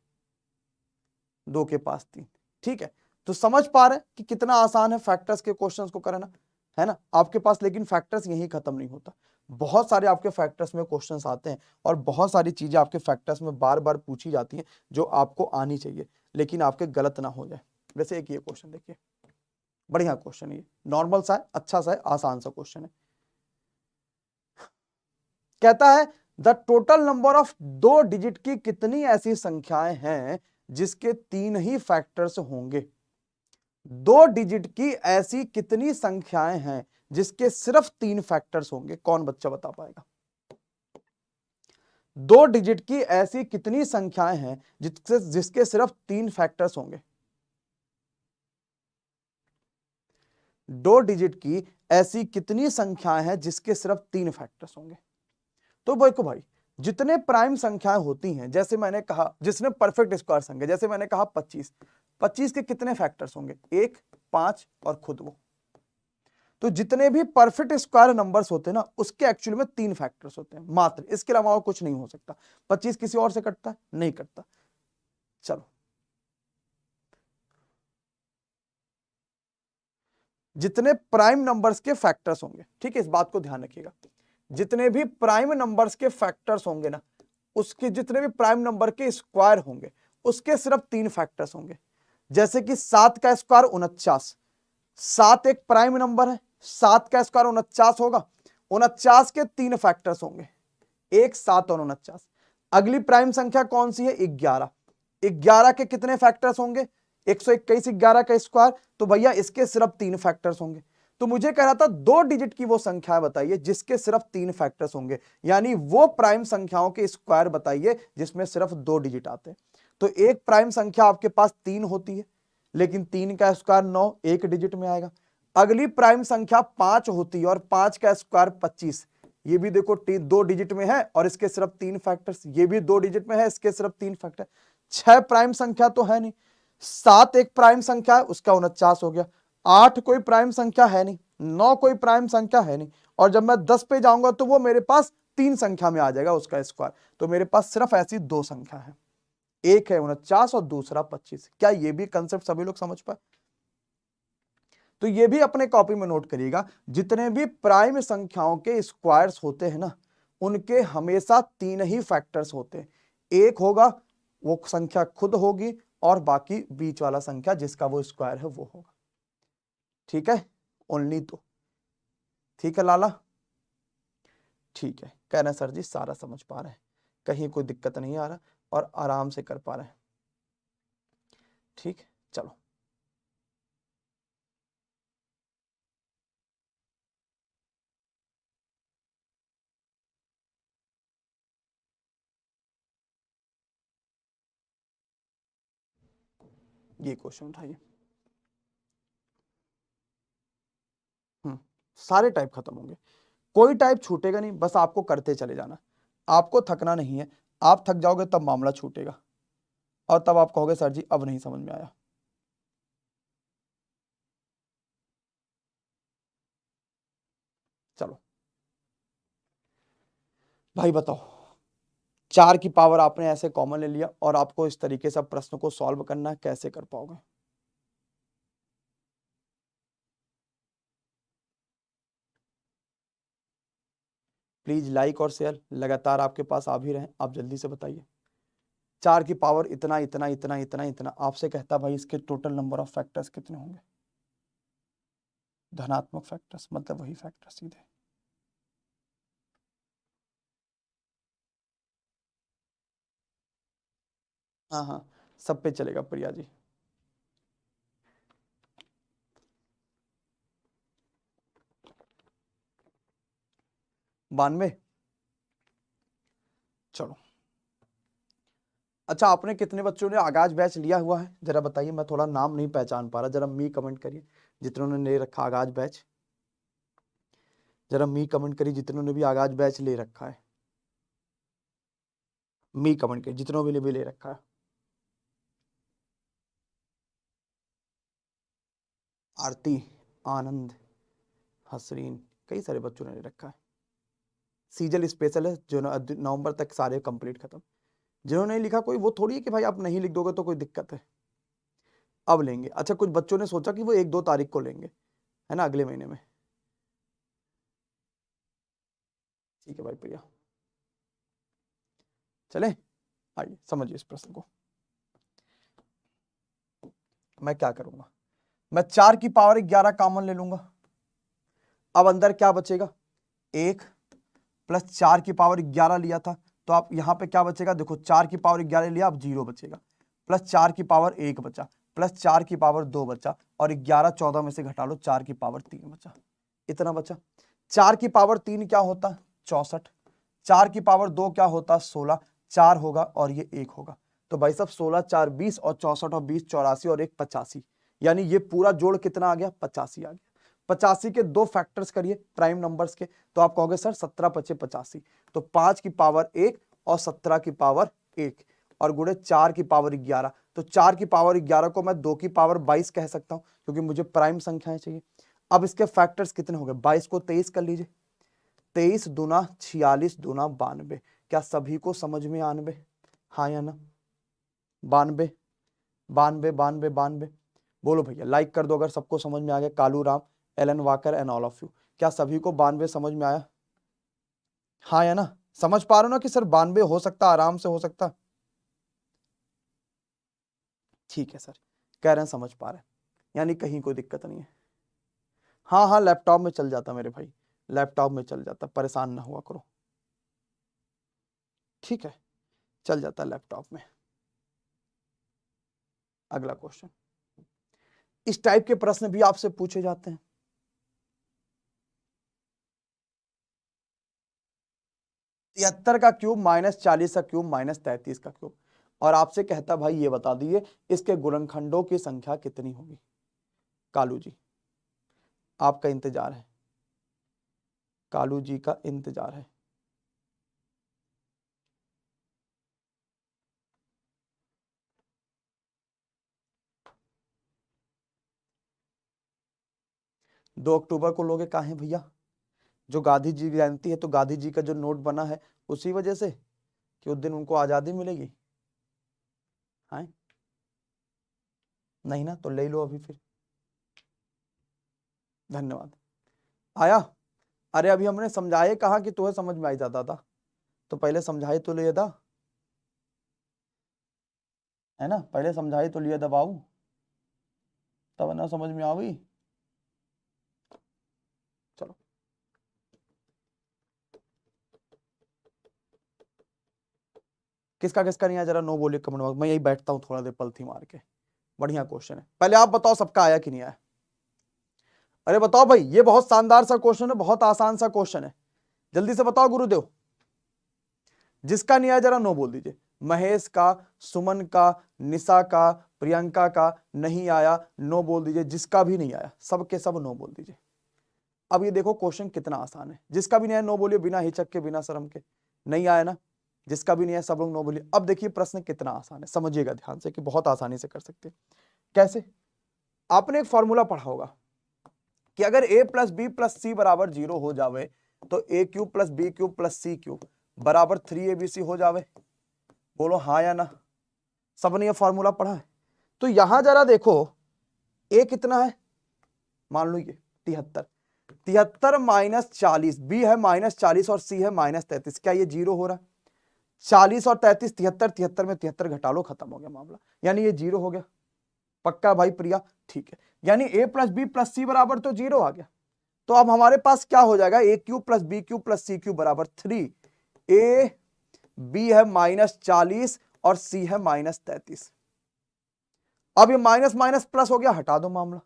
2 के पास 3, ठीक है। तो समझ पा रहे कि कितना आसान है फैक्टर्स के क्वेश्चंस को करना, है ना आपके पास। लेकिन फैक्टर्स यही खत्म नहीं होता, बहुत सारे आपके फैक्टर्स में क्वेश्चंस आते हैं और बहुत सारी चीजें आपके फैक्टर्स में बार बार पूछी जाती हैं जो आपको आनी चाहिए, लेकिन आपके गलत ना हो जाए। वैसे एक ये क्वेश्चन देखिए, बढ़िया क्वेश्चन है, ये नॉर्मल सा है, अच्छा सा है, आसान सा क्वेश्चन है। कहता है the total number of 2 digit की कितनी ऐसी संख्याएं हैं जिसके 3 ही फैक्टर्स होंगे। 2 डिजिट की ऐसी कितनी संख्याएं हैं जिसके सिर्फ 3 फैक्टर्स होंगे, कौन बच्चा बता पाएगा। 2 डिजिट की ऐसी कितनी संख्याएं हैं जिसके सिर्फ 3 फैक्टर्स होंगे। 2 डिजिट की ऐसी कितनी संख्याएं हैं जिसके सिर्फ 3 फैक्टर्स होंगे। तो देखो भाई, जितने प्राइम संख्याएं होती हैं, जैसे मैंने कहा जिसने परफेक्ट स्क्वायर संख्या, जैसे मैंने कहा 25, 25 के कितने फैक्टर्स होंगे, 1 5 और खुद वो। तो जितने भी परफेक्ट स्क्वायर नंबर्स होते हैं ना, उसके एक्चुअली में 3 फैक्टर्स होते हैं मात्र, इसके अलावा और कुछ नहीं हो सकता। 25 किसी और से कटता है? नहीं कटता। चलो, जितने प्राइम नंबर्स के फैक्टर्स होंगे, ठीक है, इस बात को ध्यान रखिएगा, जितने भी प्राइम नंबर्स के फैक्टर्स होंगे ना, उसके जितने भी प्राइम नंबर के स्क्वायर होंगे, उसके सिर्फ 3 फैक्टर्स होंगे। जैसे कि 7 का स्क्वायर 49, 7 एक प्राइम नंबर है, 7 का स्क्वायर 49 होगा, 49 के 3 फैक्टर्स होंगे, 1, 7 और 49। अगली प्राइम संख्या कौन सी है? 11, 11 के कितने फैक्टर्स होंगे? 121, 11 का स्क्वायर, तो भैया इसके सिर्फ 3 फैक्टर्स होंगे। तो मुझे कह रहा था 2 डिजिट की वो संख्या बताइए जिसके सिर्फ 3 फैक्टर्स होंगे, यानी वो प्राइम संख्याओं के स्क्वायर बताइए जिसमें सिर्फ 2 डिजिट आते हैं। तो एक प्राइम संख्या आपके पास 3 होती है, लेकिन 3 का स्क्वायर 9, 1 डिजिट में आएगा। अगली प्राइम संख्या 5 होती है और 5 का स्क्वायर 25, ये भी देखो 2 डिजिट में है और इसके सिर्फ 3 फैक्टर्स, ये भी 2 डिजिट में है, इसके सिर्फ 3 फैक्टर। 6 प्राइम संख्या तो है नहीं, 7 एक प्राइम संख्या है, उसका 49 हो गया, 8 कोई प्राइम संख्या है नहीं, 9 कोई प्राइम संख्या है नहीं, और जब मैं 10 पे जाऊंगा तो वो मेरे पास 3 संख्या में आ जाएगा उसका स्क्वायर। तो मेरे पास सिर्फ ऐसी 2 संख्या है, एक है 49 और दूसरा 25। क्या ये भी कंसेप्ट सभी लोग समझ पाए? तो ये भी अपने कॉपी में नोट करिएगा, जितने भी प्राइम संख्याओं के स्क्वायर्स होते हैं ना, उनके हमेशा 3 ही फैक्टर्स होते हैं। एक होगा वो संख्या खुद होगी, और बाकी बीच वाला संख्या जिसका वो स्क्वायर है वो होगा। ठीक है, ओनली 2। ठीक है लाला? ठीक है, कह रहे हैं सर जी सारा समझ पा रहे हैं, कहीं कोई दिक्कत नहीं आ रहा और आराम से कर पा रहे हैं। ठीक है, चलो ये क्वेश्चन उठाइए। सारे टाइप खत्म होंगे, कोई टाइप छूटेगा नहीं, बस आपको करते चले जाना, आपको थकना नहीं है। आप थक जाओगे तब मामला छूटेगा, और तब आप कहोगे सर जी अब नहीं समझ में आया। चलो भाई बताओ, 4 की पावर आपने ऐसे कॉमन ले लिया और आपको इस तरीके से प्रश्न को सॉल्व करना है, कैसे कर पाओगे? प्लीज लाइक और शेयर लगातार आपके पास आ भी रहे, आप जल्दी से बताइए। 4 की पावर इतना इतना इतना इतना इतना, आपसे कहता भाई इसके टोटल नंबर ऑफ फैक्टर्स कितने होंगे? धनात्मक फैक्टर्स, मतलब वही फैक्टर सीधे। हाँ हाँ, सब पे चलेगा प्रिया जी। 92। चलो, अच्छा आपने कितने बच्चों ने आगाज बैच लिया हुआ है जरा बताइए, मैं थोड़ा नाम नहीं पहचान पा रहा, जरा मी कमेंट करिए जितनों ने ले रखा आगाज बैच, जरा मी कमेंट करिए जितनों ने भी आगाज बैच ले रखा है। मी कमेंट करिए जितनों भी ले रखा है। आरती, आनंद, हसरीन, कई सारे बच्चों ने ले रखा है। सीजल स्पेशल है, जो नवंबर तक सारे कंप्लीट खत्म। जिन्होंने नहीं लिखा कोई, वो थोड़ी है कि भाई आप नहीं लिख दोगे तो कोई दिक्कत है, अब लेंगे। अच्छा कुछ बच्चों ने सोचा कि वो 1-2 तारीख को लेंगे, है ना, अगले महीने में। ठीक है भाई प्रिया, चले आइए समझिए इस प्रश्न को। मैं क्या करूंगा, मैं 4 की पावर 11 कॉमन ले लूंगा, अब अंदर क्या बचेगा? 1 प्लस 4 की पावर 11 लिया था, तो आप यहां पे क्या बचेगा? देखो 4 की पावर 11 लिया, अब 0 बचेगा, प्लस 4 की पावर 1 बचा, प्लस 4 की पावर 2 बचा, और 11 14 में से घटा लो, 4 की पावर 3 बचा, इतना बचा। 4 की पावर 3 क्या होता? 64। 4 की पावर 2 क्या होता? 16। 4 होगा और ये 1 होगा, तो भाई साहब 16 4 20 और 64 और 20 84 और 1 85, यानी ये पूरा जोड़ कितना आ गया? 85 आ गया। 85 के 2 फैक्टर्स करिए प्राइम नंबर्स के, तो आप कहोगे सर 17 पचे 85, तो 5 की पावर 1 और 17 की पावर 1 और गुणे 4 की पावर 11, तो 4 की पावर 11 को मैं 2 की पावर 22 कह सकता हूं, क्योंकि मुझे प्राइम संख्याएं चाहिए। अब इसके फैक्टर्स कितने हो गए, 22 को 23 कर लीजिए, 23 दूना 46 दूना 92। क्या सभी को समझ में 92? हाँ या ना? 92 92 92 92। बोलो भैया, लाइक कर दो अगर सबको समझ में आ गया। Kalu Ram, Alan Walker and all of you, क्या सभी को 92 समझ में आया? हाँ या ना? समझ पा रहे हो ना कि सर 92 हो सकता, आराम से हो सकता? ठीक है सर, कह रहे हैं समझ पा रहे हैं, यानी कहीं कोई दिक्कत नहीं है। हाँ हाँ, लैपटॉप में चल जाता मेरे भाई, लैपटॉप में चल जाता, परेशान ना हुआ करो, ठीक है, चल जाता लैपटॉप में। अगला क्वेश्चन, इस टाइप के प्रश्न भी आपसे पूछे जाते हैं। तिहत्तर का क्यूब माइनस 40 का क्यूब माइनस 33 का क्यूब, और आपसे कहता भाई ये बता दिए इसके गुणनखंडों की संख्या कितनी होगी। कालू जी आपका इंतजार है, कालू जी का इंतजार है। दो अक्टूबर को लोगे काहे भैया? जो गांधी जी की जयंती है, तो गांधी जी का जो नोट बना है उसी वजह से कि उस दिन उनको आजादी मिलेगी। हाँ नहीं ना, तो ले लो अभी फिर। धन्यवाद। आया? अरे अभी हमने समझाए कहा कि तुम्हें समझ में आई जाता था, तो पहले समझाए तो लिया था, है ना, पहले समझाए तो लिया था बाबू, तब ना समझ में आ गई। चलो, किसका किसका नहीं आया जरा नो बोलिए कमेंट बॉक्स में, यही बैठता हूँ थोड़ा देर पलथी मार के। बढ़िया क्वेश्चन है, पहले आप बताओ सबका आया कि नहीं आया। अरे बताओ भाई, ये बहुत शानदार सा क्वेश्चन है, बहुत आसान सा क्वेश्चन है, जल्दी से बताओ गुरुदेव। जिसका नहीं आया जरा नो बोल दीजिए। महेश का, सुमन का, निशा का, प्रियंका का नहीं आया, नो बोल दीजिए। जिसका भी नहीं आया सबके सब नो बोल दीजिए। अब ये देखो क्वेश्चन कितना आसान है, जिसका भी नहीं आया नो बोलिए, बिना हिचक के बिना शर्म के। नहीं आया ना, जिसका भी नहीं आया सब लोग नो बोलिए। अब देखिए प्रश्न कितना आसान है, समझिएगा ध्यान से कि बहुत आसानी से कर सकते हैं। कैसे? आपने एक फॉर्मूला पढ़ा होगा कि अगर a plus B plus C बराबर 0 हो जावे तो a cube plus B cube plus C cube बराबर 3abc हो जावे। बोलो हाँ या ना? सबने ये फॉर्मूला पढ़ा है? तो यहां जरा देखो, a कितना है, मान लो ये 73, 73 माइनस 40, बी है माइनस 40 और सी है माइनस 33। क्या ये 0 हो रहा है? 40 और 33, 73, 73 में 73 घटा लो, खत्म हो गया मामला, यानी ये 0 हो गया। पक्का भाई प्रिया? ठीक है, यानी a plus B plus C बराबर तो 0 आ गया। तो अब हमारे पास क्या हो जाएगा, a cube plus B cube plus C cube बराबर 3। a बी है माइनस 40 और सी है माइनस 33। अब ये माइनस माइनस प्लस हो गया, हटा दो मामला,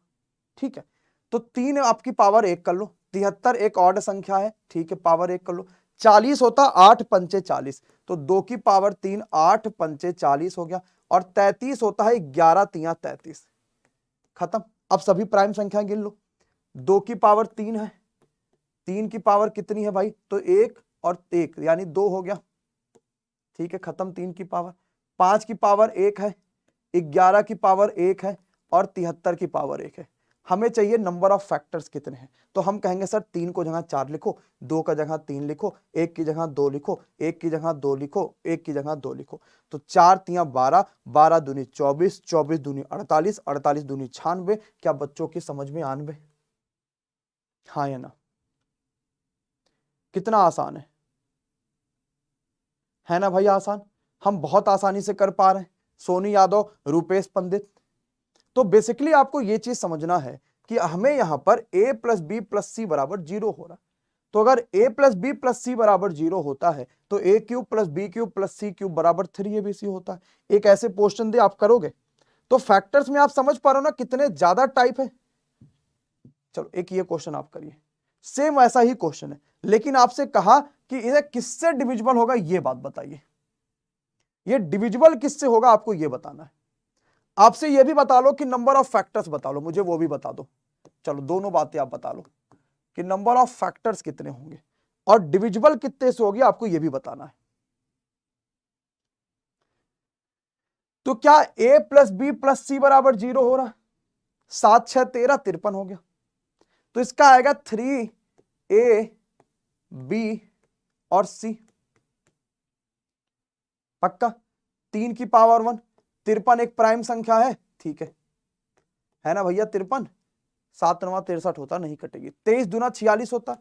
ठीक है। तो 3 आपकी पावर 1 कर लो, 73 एक ऑड संख्या है, ठीक है, पावर 1 कर लो। 40 होता 8 पंचे 40, तो 2 की पावर 3, 8 पंचे 40 हो गया। और 33 होता है 11 तिया 33, खत्म। अब सभी प्राइम संख्या गिन लो। 2 की पावर 3 है, 3 की पावर कितनी है भाई, तो 1 और 1 यानी 2 हो गया, ठीक है, खत्म। 3 की पावर, 5 की पावर 1 है, 11 की पावर 1 है और 73 की पावर 1 है। हमें चाहिए नंबर ऑफ फैक्टर्स कितने हैं, तो हम कहेंगे सर 3 को जगह 4 लिखो, 2 का जगह 3 लिखो, 1 की जगह 2 लिखो, 1 की जगह 2 लिखो, 1 की जगह 2 लिखो। तो 4 तिया 12, 12 दूनी 24, 24 दूनी 48, 48 दूनी 96। क्या बच्चों की समझ में 92? हाँ या ना? कितना आसान है ना भाई? आसान, हम बहुत आसानी से कर पा रहे हैं। सोनी यादव, रुपेश पंडित। तो बेसिकली आपको यह चीज समझना है कि हमें यहां पर a plus B plus C बराबर 0 हो रहा। तो अगर a plus B plus C बराबर 0 होता है तो a cube plus B cube plus C cube बराबर 3abc होता है। एक ऐसे क्वेश्चन दे आप करोगे तो फैक्टर्स में आप समझ पा रहे हो ना कितने ज्यादा टाइप है। चलो एक ये क्वेश्चन आप करिए, सेम ऐसा ही क्वेश्चन है, लेकिन आपसे कहा कि इसे किससे डिविजिबल होगा, ये बात बताइए। ये डिविजिबल किससे होगा आपको ये बताना है। आपसे ये भी बता लो कि नंबर ऑफ फैक्टर्स बता लो, मुझे वो भी बता दो। चलो दोनों बातें आप बता लो कि नंबर ऑफ फैक्टर्स कितने होंगे और डिविजिबल कितने से होगी, आपको ये भी बताना है। तो क्या a plus B plus C बराबर 0 हो रहा है? 7 6 13 53 हो गया। तो इसका आएगा 3a b और c। पक्का। 3 की पावर 1, 53 एक प्राइम संख्या है, ठीक है ना भैया। 53 7 9 63 होता, नहीं कटेगी। 23 दूना 46 होता,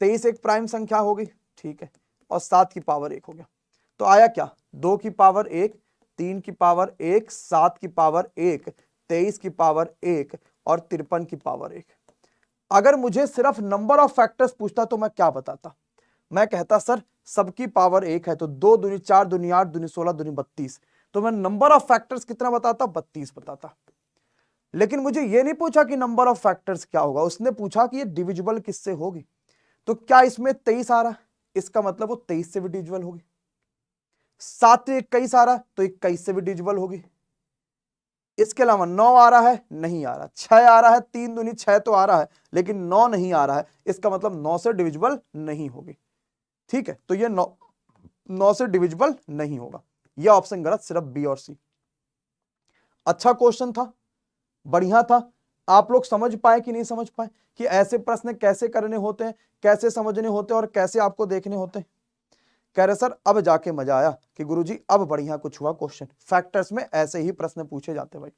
23 एक प्राइम संख्या होगी, ठीक है। और 7 की पावर 1 हो गया। तो आया क्या, 2 की पावर 1, 3 की पावर 1, 7 की पावर 1, 23 की पावर 1 और 53 की पावर 1। अगर मुझे सिर्फ नंबर ऑफ फैक्टर्स पूछता तो मैं क्या बताता, मैं कहता सर सबकी पावर 1 है, तो 2 दूनी 4 दूनी 8 दूनी 16 दूनी 32, तो मैं नंबर ऑफ फैक्टर्स कितना बताता, 32 बताता। लेकिन मुझे यह नहीं पूछा कि नंबर ऑफ फैक्टर्स क्या होगा, उसने पूछा कि ये डिविजिबल किससे होगी। तो क्या इसमें 23 आ रहा है, इसका मतलब वो 23 से भी डिविजिबल होगी। 7 से 21 आ रहा है तो 21 से भी डिविजिबल होगी। इसके अलावा 9 आ रहा है, नहीं आ रहा। 6 आ रहा है, 3 दूनी 6 तो आ रहा है, लेकिन 9 नहीं आ रहा है, इसका मतलब 9 से डिविजिबल नहीं होगी। ठीक है, तो ये 9 से डिविजिबल नहीं होगा। यह ऑप्शन गलत, सिर्फ बी और सी। अच्छा क्वेश्चन था, बढ़िया था। आप लोग समझ पाए कि नहीं समझ पाए कि ऐसे प्रश्न कैसे करने होते हैं, कैसे समझने होते हैं और कैसे आपको देखने होते हैं। कह रहे सर अब जाके मजा आया कि गुरुजी अब बढ़िया कुछ हुआ क्वेश्चन। फैक्टर्स में ऐसे ही प्रश्न पूछे जाते भाई,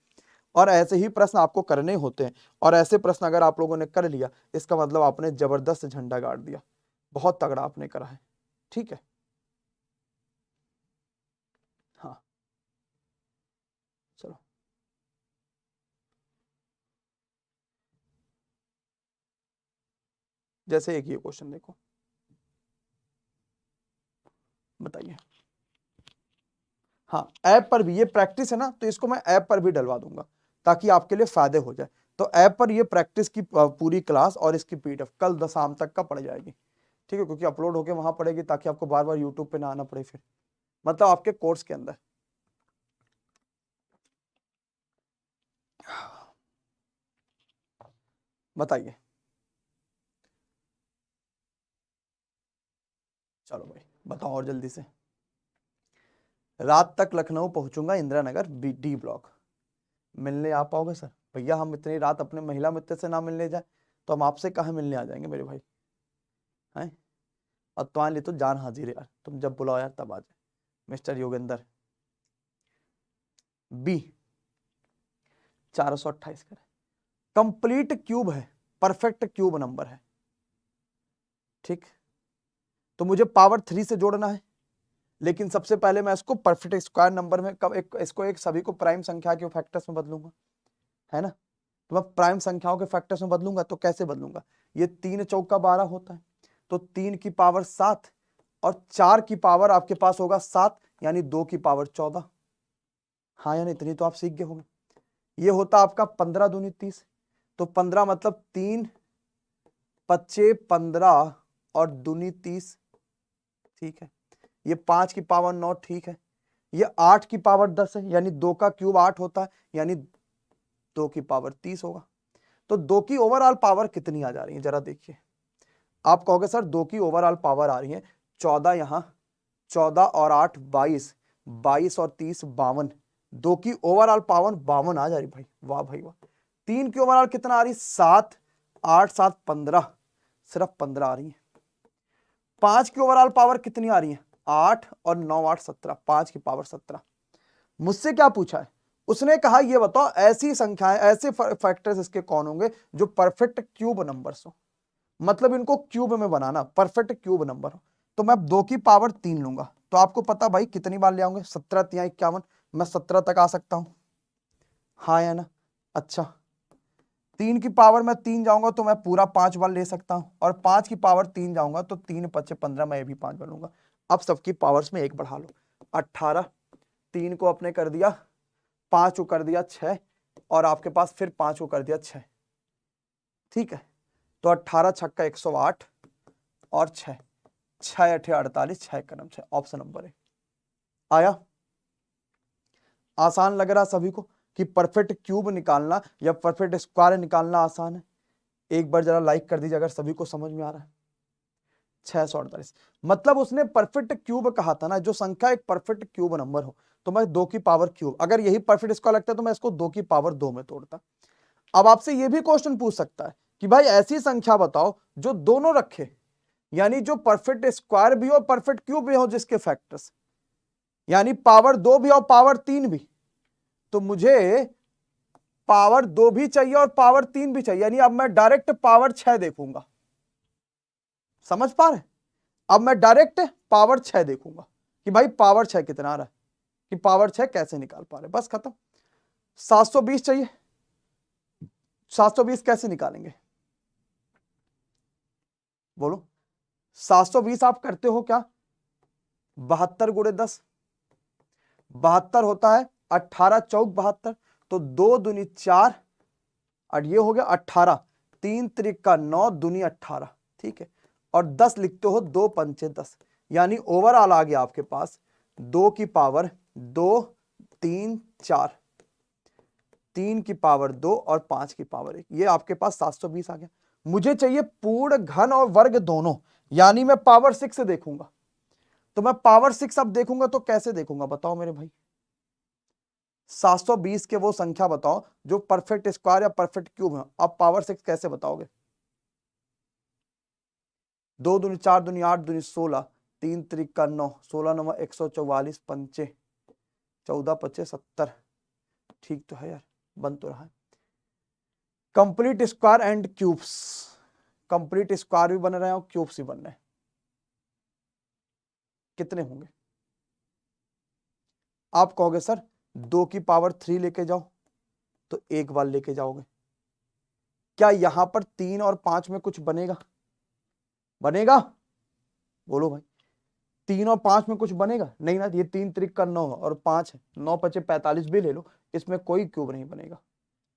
और ऐसे ही प्रश्न आपको करने होते हैं। और ऐसे प्रश्न अगर आप लोगों ने कर लिया, इसका मतलब आपने जबरदस्त झंडा गाड़ दिया, बहुत तगड़ा आपने करा है। ठीक है, हाँ चलो। जैसे एक ये क्वेश्चन देखो, बताइए। हाँ, ऐप पर भी ये प्रैक्टिस है ना, तो इसको मैं ऐप पर भी डलवा दूंगा ताकि आपके लिए फायदे हो जाए। तो ऐप पर ये प्रैक्टिस की पूरी क्लास और इसकी पीडीएफ कल शाम तक का पड़ जाएगी, ठीक है, क्योंकि अपलोड होके वहां पड़ेगी ताकि आपको बार बार यूट्यूब पे ना आना पड़े फिर, मतलब आपके कोर्स के अंदर। बताइए। चलो भाई बताओ और जल्दी से। रात तक लखनऊ पहुंचूंगा, इंदिरा नगर डी ब्लॉक। मिलने आ पाओगे सर? भैया हम इतनी रात अपने महिला मित्र से ना मिलने जाए तो हम आपसे कहाँ मिलने आ जाएंगे मेरे भाई, हैं? और तुम्हारे लिए तो जान हाजिर है यार, तुम जब बुलाओ यार तब आ जाए। मिस्टर योगेंद्र बी 428 का कंप्लीट क्यूब है, परफेक्ट क्यूब नंबर है, ठीक। तो मुझे पावर 3 से जोड़ना है, लेकिन सबसे पहले मैं इसको परफेक्ट स्क्वायर नंबर में इसको एक सभी को प्राइम संख्या के फैक्टर्स में बदलूंगा, है ना। तो मैं प्राइम संख्याओं के फैक्टर्स में बदलूंगा, तो कैसे बदलूंगा, ये 3 चौका 12 होता है, तो 3 की पावर 7 और 4 की पावर आपके पास होगा 7, यानी 2 की पावर 14। हाँ यानी इतनी तो आप सीख गए होंगे। ये होता आपका 15 दूनी 30, तो 15 मतलब 3 पच्चे 15 और दूनी 30, ठीक है। ये 5 की पावर 9, ठीक है। ये 8 की पावर 10 है, यानी 2 का क्यूब 8 होता है, यानी 2 की पावर 30 होगा। तो 2 की ओवरऑल पावर कितनी आ जा रही है जरा देखिए। आप कहोगे सर 2 की ओवरऑल पावर आ रही है 14, यहां 14 और 8 22, 22 और 30 52, 2 की ओवरऑल पावर 52 आ जा रही भाई, वाह भाई वाह। 3 की ओवरऑल कितना आ रही, 7, 8 7 15, सिर्फ 15 आ रही है। 5 की ओवरऑल पावर कितनी आ रही है, 8 और 9 8 17, 5 की पावर 17। मुझसे क्या पूछा है, उसने कहा ये बताओ ऐसी संख्याएं, ऐसे फैक्टर्स इसके कौन होंगे जो परफेक्ट क्यूब नंबर्स हो, मतलब इनको क्यूब में बनाना, परफेक्ट क्यूब नंबर हो। तो मैं 2 की पावर 3 लूंगा, तो आपको पता भाई कितनी बार ले आऊंगे, 17 3 51, मैं 17 तक आ सकता हूं, हाँ या ना। अच्छा, 3 की पावर में 3 जाऊंगा तो मैं पूरा 5 बार ले सकता हूं, और 5 की पावर 3 जाऊंगा तो 3 5 15, मैं ये भी 5 बार लूंगा। अब सबकी पावर्स में एक बढ़ा लो, 18, 3 को अपने कर दिया 5 को कर दिया 6, और आपके पास फिर 5 को कर दिया 6, ठीक है। तो 18 छक्का 108 और 6, 6 8 48, 6 कदम 6, ऑप्शन नंबर है। आया, आसान लग रहा सभी को कि परफेक्ट क्यूब निकालना या परफेक्ट स्क्वायर निकालना आसान है? एक बार जरा लाइक कर दीजिए अगर सभी को समझ में आ रहा है। 648 मतलब उसने परफेक्ट क्यूब कहा था ना, जो संख्या एक परफेक्ट क्यूब नंबर हो, तो मैं 2 की पावर क्यूब, अगर यही परफेक्ट स्क्वायर लगता है तो मैं इसको 2 की पावर 2 में तोड़ता। अब आपसे यह भी क्वेश्चन पूछ सकता है कि भाई ऐसी संख्या बताओ जो दोनों रखे, यानी जो परफेक्ट स्क्वायर भी हो परफेक्ट क्यूब भी हो, जिसके फैक्टर्स यानी पावर 2 भी और पावर 3 भी। तो मुझे पावर 2 भी चाहिए और पावर 3 भी चाहिए, यानी अब मैं डायरेक्ट पावर 6 देखूंगा। समझ पा रहे? अब मैं डायरेक्ट पावर 6 देखूंगा कि भाई पावर 6 कितना आ रहा है, कि पावर 6 कैसे निकाल पा रहे, बस खत्म। 720 चाहिए, 720 कैसे निकालेंगे बोलो? 720 आप करते हो क्या? 72 गुणे 10, 72 होता है 18 चौक 72, तो 2 दूनी 4 और ये हो गया 18, 3 त्रिक का 9 दूनी 18, ठीक है। और 10 लिखते हो, 2 पंचे 10, यानी ओवरऑल आ गया आपके पास 2 की पावर 2 3 4, 3 की पावर 2 और 5 की पावर 1, ये आपके पास 720 आ गया। मुझे चाहिए पूर्ण घन और वर्ग दोनों, यानी मैं पावर 6 से देखूंगा। तो मैं पावर 6 अब देखूंगा तो कैसे देखूंगा बताओ मेरे भाई? 720 के वो संख्या बताओ जो परफेक्ट स्क्वायर या परफेक्ट क्यूब है, आप पावर 6 कैसे बताओगे? 2 दूनी 4 दूनी 8 दूनी 16, 3 त्रिक का 9, 16 9 144, पंचे 14 पचे 70, ठीक तो है यार, बन तो रहा है। Complete square and cubes, complete square भी बन रहे हैं और क्यूब्स भी बन रहे हैं, कितने होंगे? आप कहोगे सर 2 की पावर 3 लेके जाओ, तो एक बार लेके जाओगे। क्या यहां पर 3 और 5 में कुछ बनेगा? बनेगा? बोलो भाई, 3 और 5 में कुछ बनेगा? नहीं ना, ये 3 त्रिक का 9 और 5 है, 9 पचे 45 भी ले लो, इसमें कोई क्यूब नहीं बनेगा,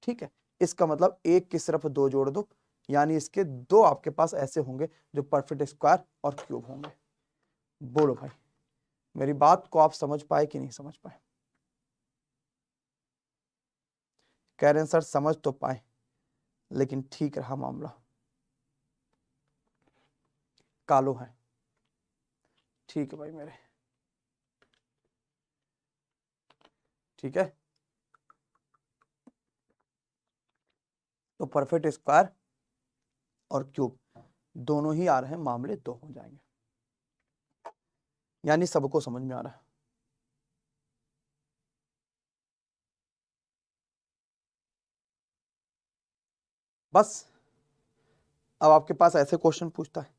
ठीक है। इसका मतलब एक की सिर्फ 2 जोड़ दो, यानी इसके 2 आपके पास ऐसे होंगे जो परफेक्ट स्क्वायर और क्यूब होंगे। बोलो भाई, मेरी बात को आप समझ पाए कि नहीं समझ पाए? कह रहे हैं सर समझ तो पाए, लेकिन ठीक रहा मामला, कालो है, ठीक है भाई मेरे, ठीक है। तो परफेक्ट स्क्वायर और क्यूब दोनों ही आ रहे हैं, मामले 2 हो जाएंगे, यानी सबको समझ में आ रहा है। बस अब आपके पास ऐसे क्वेश्चन पूछता है,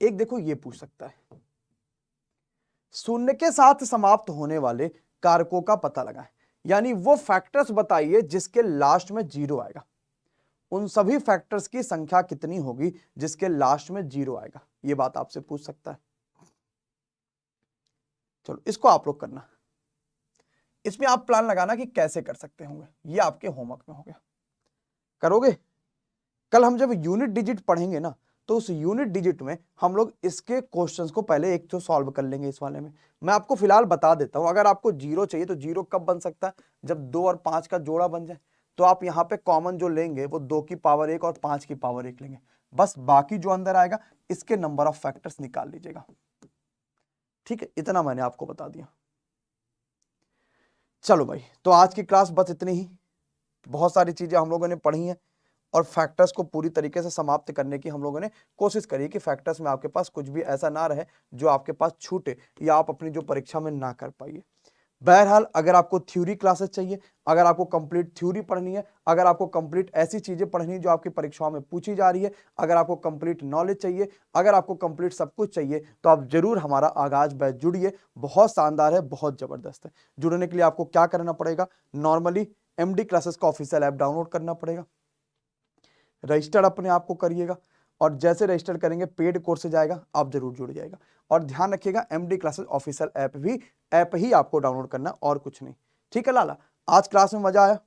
एक देखो ये पूछ सकता है, शून्य के साथ समाप्त होने वाले कारकों का पता लगाएं, यानी वो फैक्टर्स बताइए जिसके लास्ट में 0 आएगा। उन सभी फैक्टर्स की संख्या कितनी होगी जिसके लास्ट में 0 आएगा, ये बात आपसे पूछ सकता है। चलो इसको आप लोग करना, इसमें आप प्लान लगाना कि कैसे कर सकते होंगे, ये आपके होमवर्क में हो गया, करोगे? कल हम जब यूनिट डिजिट पढ़ेंगे ना, तो उस यूनिट डिजिट में हम लोग इसके क्वेश्चंस को पहले एक तो सॉल्व कर लेंगे। इस वाले में मैं आपको फिलहाल बता देता हूं, अगर आपको 0 चाहिए तो 0 कब बन सकता है? जब 2 और 5 का जोड़ा बन जाए, तो आप यहाँ पे कॉमन जो लेंगे वो 2 की पावर 1 और 5 की पावर 1 लेंगे, बस बाकी जो अंदर आएगा इसके नंबर ऑफ फैक्टर्स निकाल लीजिएगा, ठीक है। इतना मैंने आपको बता दिया। चलो भाई, तो आज की क्लास बस इतनी ही, बहुत सारी चीजें हम लोगों ने पढ़ी हैं और फैक्टर्स को पूरी तरीके से समाप्त करने की हम लोगों ने कोशिश करी कि फैक्टर्स में आपके पास कुछ भी ऐसा ना रहे जो आपके पास छूटे या आप अपनी जो परीक्षा में ना कर पाइए। बहरहाल अगर आपको थ्योरी क्लासेस चाहिए, अगर आपको कंप्लीट थ्योरी पढ़नी है, अगर आपको कंप्लीट ऐसी चीजें पढ़नी है जो आपकी परीक्षाओं में पूछी जा रही है, अगर आपको कंप्लीट नॉलेज चाहिए, अगर आपको कंप्लीट सब कुछ चाहिए, तो आप जरूर हमारा आगाज बैच जुड़िए। बहुत शानदार है, बहुत जबरदस्त है। जुड़ने के लिए आपको क्या करना पड़ेगा? नॉर्मली एमडी क्लासेस का ऑफिशियल ऐप डाउनलोड करना पड़ेगा, रजिस्टर अपने आप को करिएगा, और जैसे रजिस्टर करेंगे पेड कोर्स से जाएगा, आप जरूर जुड़ जाएगा। और ध्यान रखिएगा एमडी क्लासेस ऑफिशियल ऐप ही आपको डाउनलोड करना, और कुछ नहीं, ठीक है लाला? आज क्लास में मजा आया,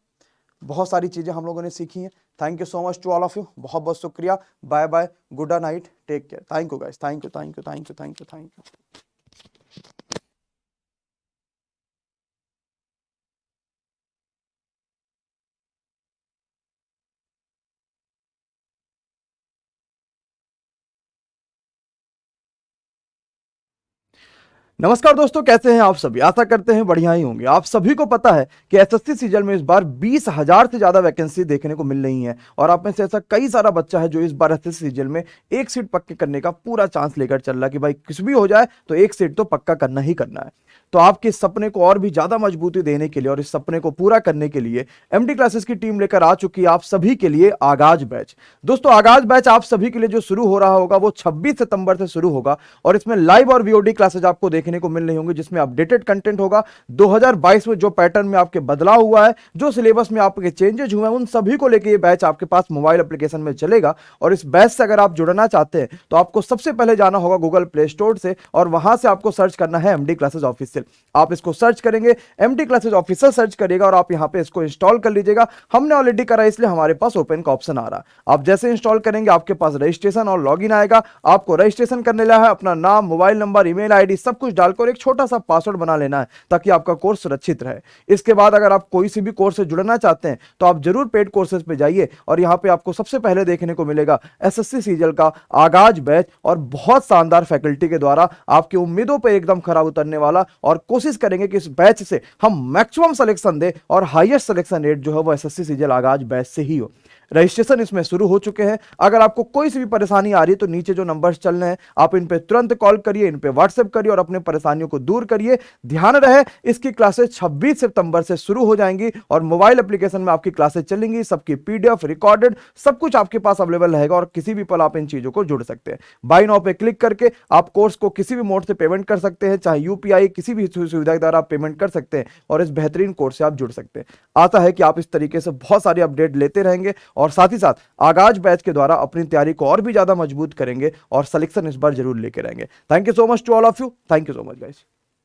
बहुत सारी चीजें हम लोगों ने सीखी हैं। Thank you so much to all of you, बहुत बहुत शुक्रिया, bye bye, good night, take care, thank you guys, thank you thank you thank you thank you thank you. नमस्कार दोस्तों, कैसे हैं आप सभी। आशा करते हैं बढ़िया ही होंगे। आप सभी को पता है कि एसएससी सीजन में इस बार 20,000 से ज्यादा वैकेंसी देखने को मिल रही है और आप में से ऐसा कई सारा बच्चा है जो इस बार एसएससी सीजन में एक सीट पक्के करने का पूरा चांस लेकर चल रहा है कि भाई कुछ भी हो जाए तो एक सीट तो पक्का करना ही करना है। तो आपके इस सपने को और भी ज्यादा मजबूती देने के लिए और इस सपने को पूरा करने के लिए एमडी क्लासेस की टीम लेकर आ चुकी है आप सभी के लिए आगाज बैच। दोस्तों, आगाज बैच आप सभी के लिए जो शुरू हो रहा होगा वो 26 सितंबर से शुरू होगा और इसमें लाइव और वीओडी क्लासेज आपको देखने को मिल रही होंगी, जिसमें अपडेटेड कंटेंट होगा। 2022 में जो पैटर्न में आपके बदलाव हुआ है, जो सिलेबस में आपके चेंजेस हुए हैं, उन सभी को लेकर ये बैच आपके पास मोबाइल एप्लीकेशन में चलेगा। और इस बैच से अगर आप जुड़ना चाहते हैं तो आपको सबसे पहले जाना होगा गूगल प्ले स्टोर से और वहां से आपको सर्च करना है एमडी क्लासेज ऑफिशियल। आप इसको सर्च करेंगे, एमडी क्लासेज ऑफिशियल सर्च करिएगा और आप यहां पे इसको इंस्टॉल कर लीजिएगा। हमने ऑलरेडी करा इसलिए हमारे पास ओपन का ऑप्शन आ रहा है। आप जैसे इंस्टॉल करेंगे आपके पास रजिस्ट्रेशन और लॉगिन आएगा। आपको रजिस्ट्रेशन करने ला है, अपना नाम, मोबाइल नंबर, ईमेल आईडी सब कुछ डालकर एक छोटा सा पासवर्ड बना लेना है ताकि आपका कोर्स सुरक्षित रहे। इसके बाद अगर आप कोई सी भी कोर्स से जुड़ना चाहते हैं तो आप जरूर पेड कोर्सेज पे जाइए और यहां पे आपको सबसे पहले देखने को मिलेगा एसएससी सीजल का आगाज बैच और बहुत शानदार फैकल्टी के द्वारा आपकी उम्मीदों पे एकदम खरा उतरने वाला। और कोशिश करेंगे कि इस बैच से हम मैक्सिमम सिलेक्शन दे और हाईएस्ट सिलेक्शन रेट जो है वो एसएससी सीजल आगाज बैच से ही हो। रजिस्ट्रेशन इसमें शुरू हो चुके हैं। अगर आपको कोई सी भी परेशानी आ रही है तो नीचे जो नंबर्स चल रहे हैं आप इन पे तुरंत कॉल करिए, इन पे व्हाट्सएप करिए और अपने परेशानियों को दूर करिए। ध्यान रहे इसकी क्लासेस 26 सितंबर से शुरू हो जाएंगी और मोबाइल एप्लीकेशन में आपकी क्लासेस चलेंगी। सबकी पीडीएफ रिकॉर्डेड सब कुछ आपके पास अवेलेबल रहेगा और किसी भी पल आप इन चीजों को जुड़ सकते हैं। बाय नाउ पे क्लिक करके आप कोर्स को किसी भी मोड से पेमेंट कर सकते हैं, चाहे यूपीआई किसी भी सुविधा के द्वारा आप पेमेंट कर सकते हैं और इस बेहतरीन कोर्स से आप जुड़ सकते हैं। आता है कि आप इस तरीके से बहुत सारी अपडेट लेते रहेंगे और साथ ही साथ आगाज बैच के द्वारा अपनी तैयारी को और भी ज्यादा मजबूत करेंगे और सिलेक्शन इस बार जरूर लेके रहेंगे। Thank you so much to all of you. Thank you so much guys.